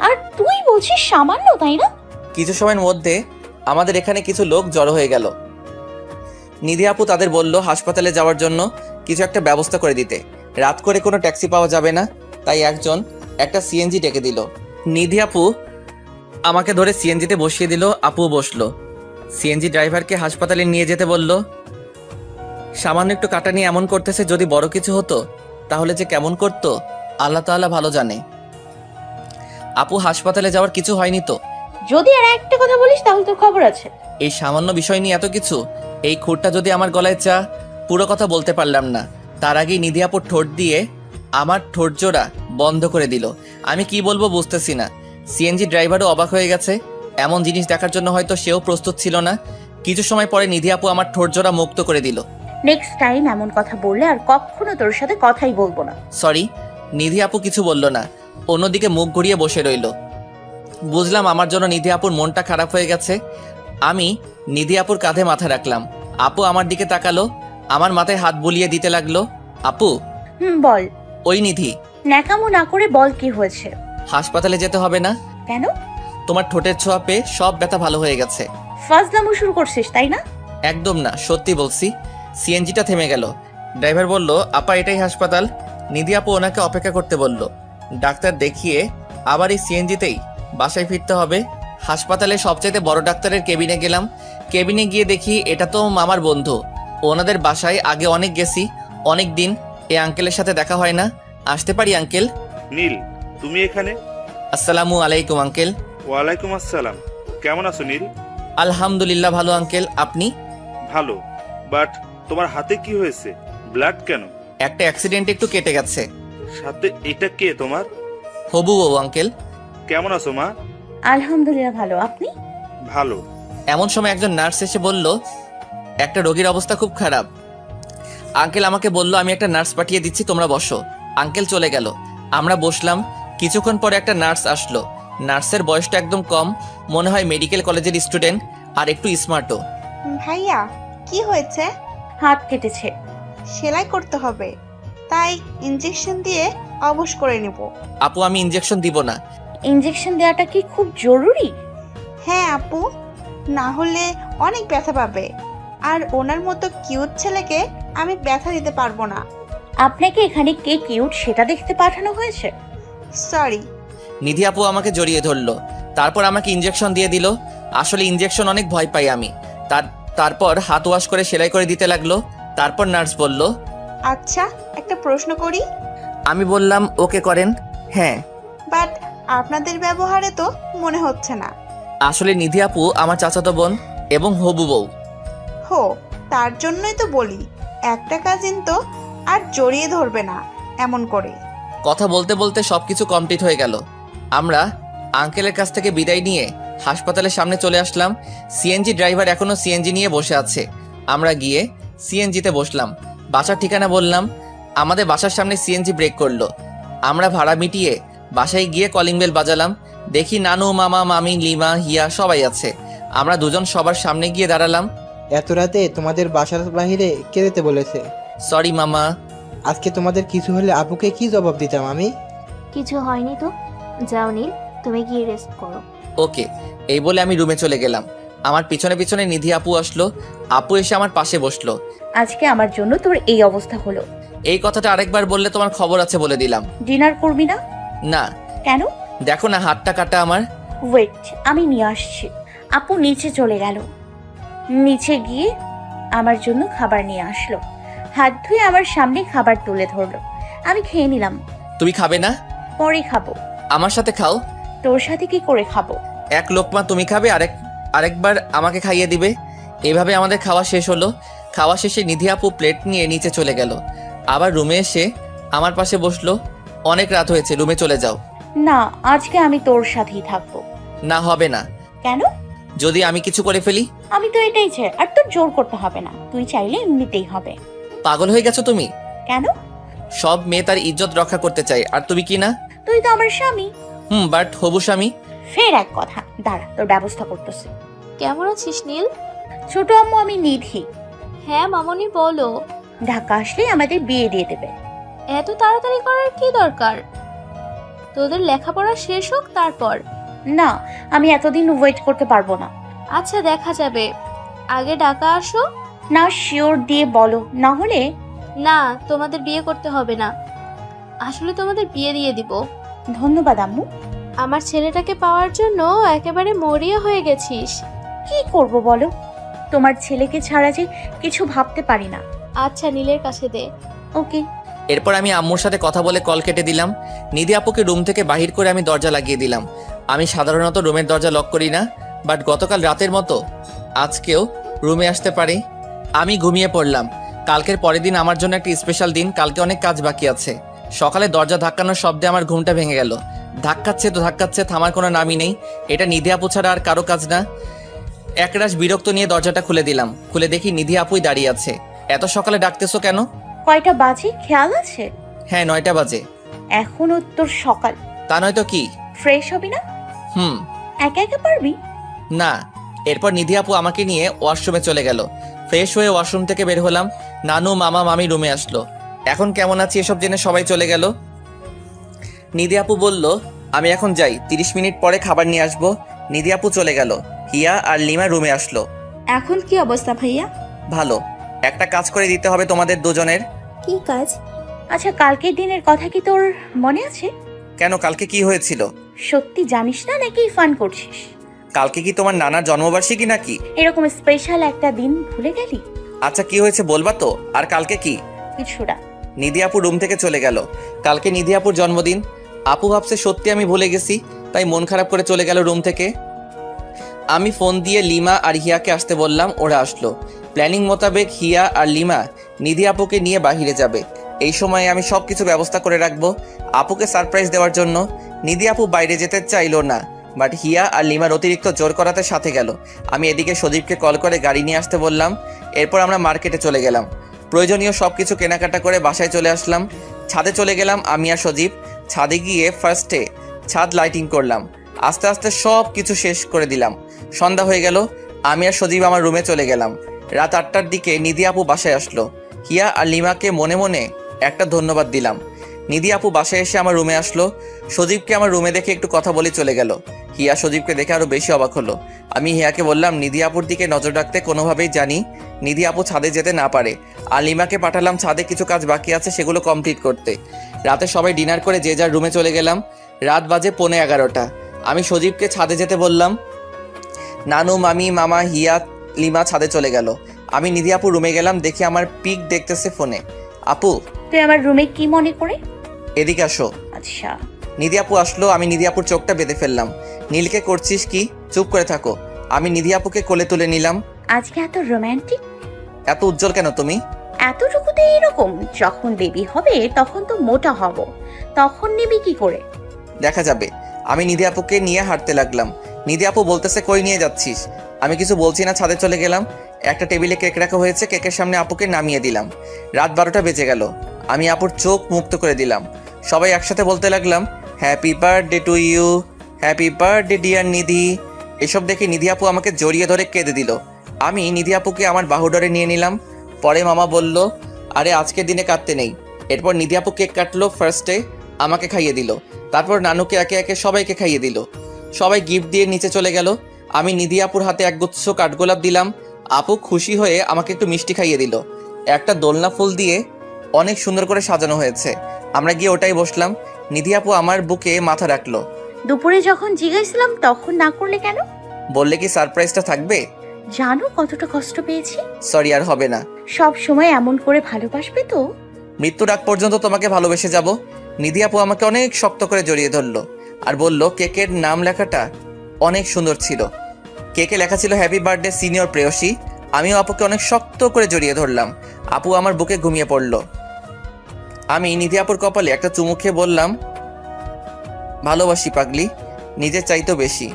আর তুই বলছিস সামান্য, তাই না? কিছু সময়ের মধ্যে আমাদের এখানে কিছু লোক জড়ো হয়ে গেল। নিধি আপু তাদের বলল হাসপাতালে যাওয়ার জন্য কিছু একটা ব্যবস্থা করে দিতে। রাত করে কোনো ট্যাক্সি পাওয়া যাবে না, তাই একজন একটা সিএনজি ডেকে দিল। নিধি আপু আমাকে ধরে সিএনজিতে বসিয়ে দিল, আপুও বসলো। সিএনজি ড্রাইভারকে হাসপাতালে নিয়ে যেতে বলল। সামান্য একটু কাটা নিয়ে এমন করতেছে, যদি বড় কিছু হতো তাহলে যে কেমন করতো আল্লাহ তাআলা ভালো জানে। আপু হাসপাতালে যাওয়ার কিছু হয়নি তো? যদি আর একটা কথা বলিস তাহলে তোর খবর আছে। এই সামান্য বিষয় নিয়ে এত কিছু? এই খুঁটটা যদি আমার গলায় চা। পুরো কথা বলতে পারলাম না, তার আগেই নিধি আপুর ঠোঁট দিয়ে আমার ঠোঁট জোড়া বন্ধ করে দিল। আমি কি বলবো বুঝতেছি না। সিএনজি ড্রাইভারও অবাক হয়ে গেছে, এমন জিনিস দেখার জন্য হয়তো সেও প্রস্তুত ছিল না। কিছু সময় পরে নিধি আপু আমার ঠোঁট জোড়া মুক্ত করে দিল। নেক্সট টাইম এমন কথা বললে আর কখনো তোর সাথে কথাই বলবো না। সরি। নিধি আপু কিছু বলল না, অন্যদিকে মুখ ঘুরিয়ে বসে রইল। বুঝলাম আমার জন্য নিধি আপুর মনটা খারাপ হয়ে গেছে। আমি নিধি আপুর কাঁধে মাথা রাখলাম। আপু আমার দিকে তাকালো, আমার মাথায় হাত বুলিয়ে দিতে লাগলো। আপু। বল। ওই নিধি। ন্যাকামো না করে বল কি হয়েছে। হাসপাতালে যেতে হবে না। কেন? তোমার ঠোঁটের ছোঁয়া পেয়ে সব ব্যথা ভালো হয়ে গেছে। ফাজলামো শুরু করছিস তাই না? একদম না, সত্যি বলছি। সিএনজিটা থেমে গেল। ড্রাইভার বলল, আপা এটাই হাসপাতাল। নিধি আপু ওনাকে অপেক্ষা করতে বলল। ডাক্তার দেখিয়ে আবার এই সিএনজিতেই বাসায় ফিরতে হবে। হাসপাতালে সবচাইতে বড় ডাক্তারের কেবিনে গেলাম। কেবিনে গিয়ে দেখি এটা তো মামার বন্ধু। ওনাদের বাসায় আগে অনেক গেছি, অনেক দিন এই আঙ্কেলের সাথে দেখা হয় না। আসতে পারি আঙ্কেল? নীল, তুমি এখানে? আসসালামু আলাইকুম আঙ্কেল। ওয়ালাইকুম আসসালাম। কেমন আছো নীল? আলহামদুলিল্লাহ ভালো আঙ্কেল, আপনি? ভালো, বাট তোমার হাতে কি হয়েছে? ব্লাড কেন? একটা অ্যাক্সিডেন্ট, একটু কেটে গেছে। সাথে এটা কে তোমার? হবু বউ আঙ্কেল। কেমন আছো মা? আলহামদুলিল্লাহ ভালো, আপনি? ভালো। এমন সময় একজন নার্স এসে বলল, একটা রোগীর অবস্থা খুব খারাপ। আঙ্কেল আমাকে বলল আমি একটা নার্স পাঠিয়ে দিচ্ছি, তোমরা বসো। আঙ্কেল চলে গেল। আমরা বসলাম। কিছুক্ষণ পরে একটা নার্স আসলো। নার্সের বয়সটা একদম কম, মনে হয় মেডিকেল কলেজের স্টুডেন্ট, আর একটু স্মার্টও। ভাইয়া কি হয়েছে? হাত কেটেছে। সেলাই করতে হবে, তাই ইনজেকশন দিয়ে অবশ করে নেব। আপু আমি ইনজেকশন দিব না। ইনজেকশন দেওয়াটা কি খুব জরুরি? হ্যাঁ আপু, না হলে অনেক ব্যথা পাবে, আর ওনার মতো কিউট ছেলেকে আমি ব্যথা দিতে পারবো না। আপনাকে এখানে কে কিউট সেটা দেখতে পাঠানো হয়েছে? সরি। নিধি আপু আমাকে জড়িয়ে ধরলো, তারপর আমাকে ইনজেকশন দিয়ে দিল। আসলে ইনজেকশন অনেক ভয় পাই আমি। তারপর হাত ওয়াশ করে সেলাই করে দিতে লাগলো। তারপর নার্স বলল, আচ্ছা একটা প্রশ্ন করি? আমি বললাম ওকে করেন। হ্যাঁ। বাট আপনাদের ব্যবহারে তো মনে হচ্ছে না। আসলে নিধি আপু আমার চাচাতো বোন এবং হবু বউ। হো, তার জন্যই তো বলি একটা কাজিন তো আর জড়িয়ে ধরবে না এমন করে। কথা বলতে বলতে সবকিছু কমপ্লিট হয়ে গেল। আমরা আঙ্কেলের কাছ থেকে বিদায় নিয়ে হাসপাতালের সামনে চলে আসলাম। সিএনজি ড্রাইভার এখনো সিএনজি নিয়ে বসে আছে। আমরা গিয়ে সিএনজিতে বসলাম। বাসার ঠিকানা বললাম। আমাদের বাসার সামনে সিএনজি ব্রেক করলো। আমরা ভাড়া মিটিয়ে বাসায় গিয়ে কলিং বেল বাজালাম। দেখি নানু, মামা, মামি, লিমা, হিয়া সবাই আছে। আমরা দুজন সবার সামনে গিয়ে দাঁড়ালাম। এত রাতে তোমাদের বাসার বাহিরে কে যেতে বলেছে? সরি মামা। আজকে তোমাদের কিছু হলে আপুকে কি জবাব দিতাম আমি? কিছু হয়নি তো, যাও নীল, তুমি গিয়ে রেস্ট করো। ওকে, এই বলে আমি রুমে চলে গেলাম। আমার পিছনে পিছনে নিধি আপু আসলো। আপু এসে আমার পাশে বসলো। আজকে আমার জন্য তোর এই অবস্থা হলো। এই কথাটা আরেকবার বললে তোমার খবর আছে বলে দিলাম। ডিনার করবি না? না। কেন? দেখো না হাতটা কাটা আমার। ওয়েট, আমি নিয়ে আসছি। আপু নিচে চলে গেল। নিচে গিয়ে আমার জন্য খাবার নিয়ে আসলো। হাত ধুয়ে আমার সামনে খাবার তুলে ধরলো। আমি খেয়ে নিলাম। তুমি খাবে না? পরে খাবো। আমার সাথে খাও। তোর সাথে কি করে খাবো? এক লোকমা তুমি খাবে, আরেকবার আমাকে খাইয়ে দিবে। এভাবে আমাদের খাওয়া শেষ হলো। খাওয়া শেষে নিধি আপু প্লেট নিয়ে নিচে চলে গেল। আবার রুমে এসে আমার পাশে বসলো। অনেক রাত হয়েছে, রুমে চলে যাও। না, আজকে আমি তোর সাথেই থাকবো। না, হবে না। কেন? যদি আমি কিছু করে ফেলি? আমি তো এটাই চাই, আর তোর জোর করতে হবে না। তুই চাইলে এমনিতেই হবে। পাগল হয়ে গেছো তুমি? কেন? সব মেয়ে তার ইজ্জত রক্ষা করতে চাই, আর তুমি কি না? তুই তো আমার স্বামী। বাট হবু স্বামী। ফের এক কথা, দাঁড়া তোর ব্যবস্থা করতেছি। কেমন আছিস নীল? ছোট আম্মু, আমি নিধি। হ্যাঁ মামনি বলো। ঢাকা আসলে আমাদের বিয়ে দিয়ে দেবে। এত তাড়াতাড়ি করার কি দরকার? তোদের লেখাপড়া শেষ হোক তারপর। না, আমি এতদিন ওয়েট করতে পারবো না। আচ্ছা দেখা যাবে, আগে ঢাকা আসো, না শিওর দিয়ে বলো, না হলে। না, তোমাদের বিয়ে করতে হবে না। আসলে তোমাদের বিয়ে দিয়ে দিব। ধন্যবাদ আম্মু। আমার ছেলেটাকে পাওয়ার জন্য একেবারে মরিয়া হয়ে গেছিস। কি করব বলো, তোমার ছেলেকে ছাড়া যে কিছু ভাবতে পারি না। আচ্ছা, নীলের কাছে দে। ওকে। এরপর আমি আম্মুর সাথে কথা বলে কল কেটে দিলাম। নিধি আপুকে রুম থেকে বাহির করে আমি দরজা লাগিয়ে দিলাম। আমি সাধারণত রুমের দরজা লক করি না, বাট গতকাল রাতের মতো আজকেও রুমে আসতে পারি। আমি ঘুমিয়ে পড়লাম। কালকের পরের দিন আমার জন্য একটা স্পেশাল দিন। কালকে অনেক কাজ বাকি আছে। সকালে দরজা ধাক্কানোর শব্দে আমার ঘুমটা ভেঙে গেল। ধাক্কাচ্ছে তো ধাক্কাচ্ছে, থামার কোনো নামই নেই। এটা নিধি আপু ছাড়া আর কারো কাজ না। একরাশ বিরক্ত নিয়ে দরজাটা খুলে দিলাম। খুলে দেখি নিধি আপুই দাঁড়িয়ে আছে। এত সকালে ডাকতেছো কেন? কয়টা বাজে খেয়াল আছে? হ্যাঁ, 9টা বাজে। এখনো তোর সকাল। তা নয়তো কি? ফ্রেশ হবি না? একা একা পারবি না। এরপর নিধি আপু আমাকে নিয়ে ওয়াশরুমে চলে গেল। ফ্রেশ হয়ে ওয়াশরুম থেকে বের হলাম। নানু, মামা, মামি রুমে আসলো। এখন কেমন আছি এসব জেনে সবাই চলে গেল। নিধি আপু বলল আমি এখন যাই, 30 মিনিট পরে খাবার নিয়ে আসবো। নিধি আপু চলে গেল। হিয়া আর লিমা রুমে আসলো। এখন কি অবস্থা ভাইয়া? ভালো। একটা কাজ করে দিতে হবে তোমাদের দুজনের। কি কাজ? আচ্ছা, কালকের দিনের কথা কি তোর মনে আছে? কেন, কালকে কি হয়েছিল? সত্যি জানিস না নাকি ফান করছিস? কালকে কি তোমার নানার জন্মবার্ষিকী নাকি? এরকম স্পেশাল একটা দিন ভুলে গেলি? আচ্ছা, কি হয়েছে বলবা তো? আর কালকে কি? কিছু না। নিধি আপু রুম থেকে চলে গেল। কালকে নিধি আপুর জন্মদিন। আপু ভাবছে সত্যি আমি ভুলে গেছি, তাই মন খারাপ করে চলে গেল রুম থেকে। আমি ফোন দিয়ে লিমা আর হিয়াকে আসতে বললাম। ওরা আসলো। প্ল্যানিং মোতাবেক হিয়া আর লিমা নিধি আপুকে নিয়ে বাহিরে যাবে। এই সময়ে আমি সব কিছু ব্যবস্থা করে রাখবো আপুকে সারপ্রাইজ দেওয়ার জন্য। নিধি আপু বাইরে যেতে চাইলো না, বাট হিয়া আর লিমার অতিরিক্ত জোর করাতে সাথে গেল। আমি এদিকে সজীবকে কল করে গাড়ি নিয়ে আসতে বললাম। এরপর আমরা মার্কেটে চলে গেলাম। প্রয়োজনীয় সব কিছু কেনাকাটা করে বাসায় চলে আসলাম। ছাদে চলে গেলাম আমি আর সজীব। ছাদে গিয়ে ফার্স্টে ছাদ লাইটিং করলাম। আস্তে আস্তে সব কিছু শেষ করে দিলাম। সন্ধ্যা হয়ে গেল। আমি আর সজীব আমার রুমে চলে গেলাম। রাত 8টার দিকে নিধি আপু বাসায় আসলো। হিয়া আর লিমাকে মনে মনে একটা ধন্যবাদ দিলাম। নিধি আপু বাসায় এসে আমার রুমে আসলো। সজীবকে আমার রুমে দেখে একটু কথা বলে চলে গেল। হিয়া সজীবকে দেখে আরো বেশি অবাক হলো। আমি হিয়াকে বললাম নিধি আপুর দিকে নজর রাখতে, কোনোভাবেই জানি নিধি আপু ছাদে যেতে না পারে। আর লিমাকে পাঠালাম ছাদে কিছু কাজ বাকি আছে সেগুলো কমপ্লিট করতে। রাতে সবাই ডিনার করে যে যার রুমে চলে গেলাম। রাত বাজে 11:15। আমি সজীবকে ছাদে যেতে বললাম। নানু, মামি, মামা, হিয়া, লিমা ছাদে চলে গেল। আমি নিধি আপু রুমে গেলাম। দেখি আমার পিক দেখতেছে ফোনে। আপু, তুই আমার রুমে কি মনে করে? এদিকে আসো। আচ্ছা। নিধি আপু আসলো। আমি নিধি আপুর চোখটা বেঁধে ফেললাম। নীলকে করছিস কি? চুপ করে থাকো। আমি নিধি আপুকে কোলে তুলে নিলাম। আজকে এত রোমান্টিক, এত উজ্জ্বল কেন তুমি? এতটুকুতে এরকম? যখন বেবি হবে তখন তো মোটা হব, তখন নিবি কি করে? দেখা যাবে। আমি নিধি আপুকে নিয়ে হাঁটতে লাগলাম। নিধি আপু বলতেছে কই নিয়ে যাচ্ছিস? আমি কিছু বলছি না, ছাদে চলে গেলাম। একটা টেবিলে কেক রাখা হয়েছে, কেকের সামনে আপুকে নামিয়ে দিলাম। রাত 12টা বেজে গেল। আমি আপুর চোখ মুক্ত করে দিলাম। সবাই একসাথে বলতে লাগলাম happy birthday to you, happy birthday dear Nidhi. এসব দেখে নিধি আপু আমাকে জড়িয়ে ধরে কেঁদে দিল। আমি নিধি আপুকে আমার বাহুডরে নিয়ে নিলাম। পরে মামা বলল আরে আজকের দিনে কাঁদতে নেই। এরপর নিধি আপু কেক কাটলো। ফার্স্টে আমাকে খাইয়ে দিল, তারপর নানুকে একে একে সবাইকে খাইয়ে দিল। সবাই গিফট দিয়ে নিচে চলে গেল। আমি নিধি আপুর হাতে একগুচ্ছ কাঠগোলাপ দিলাম। আপু খুশি হয়ে আমাকে একটু মিষ্টি খাইয়ে দিল। একটা দোলনা ফুল দিয়ে অনেক সুন্দর করে সাজানো হয়েছে। আমরা গিয়ে ওটাই বসলাম। নিধি আপু আমার বুকে মাথা রাখলো। দুপুরে যখন জিজ্ঞাসলাম তখন না করলে কেন? বললে কি সারপ্রাইজটা থাকবে? জানো কতটা কষ্ট পেয়েছি। সরি, আর হবে না। সব সময় এমন করে ভালোবাসবে তো? মৃত্যুর আগ পর্যন্ত তোমাকে ভালোবেসে যাব। নিধি আপু আমাকে অনেক শক্ত করে জড়িয়ে ধরলো আর বলল কেকের নাম লেখাটা অনেক সুন্দর ছিল। কেকে লেখা ছিল হ্যাপি বার্থডে সিনিয়র প্রেয়সী। আমিও আপুকে অনেক শক্ত করে জড়িয়ে ধরলাম। আপু আমার বুকে ঘুমিয়ে পড়ল। আমি নিধি আপুর কপালে একটা চুমু খেয়ে বললাম ভালোবাসি পাগলি, নিজের চাইতো বেশি।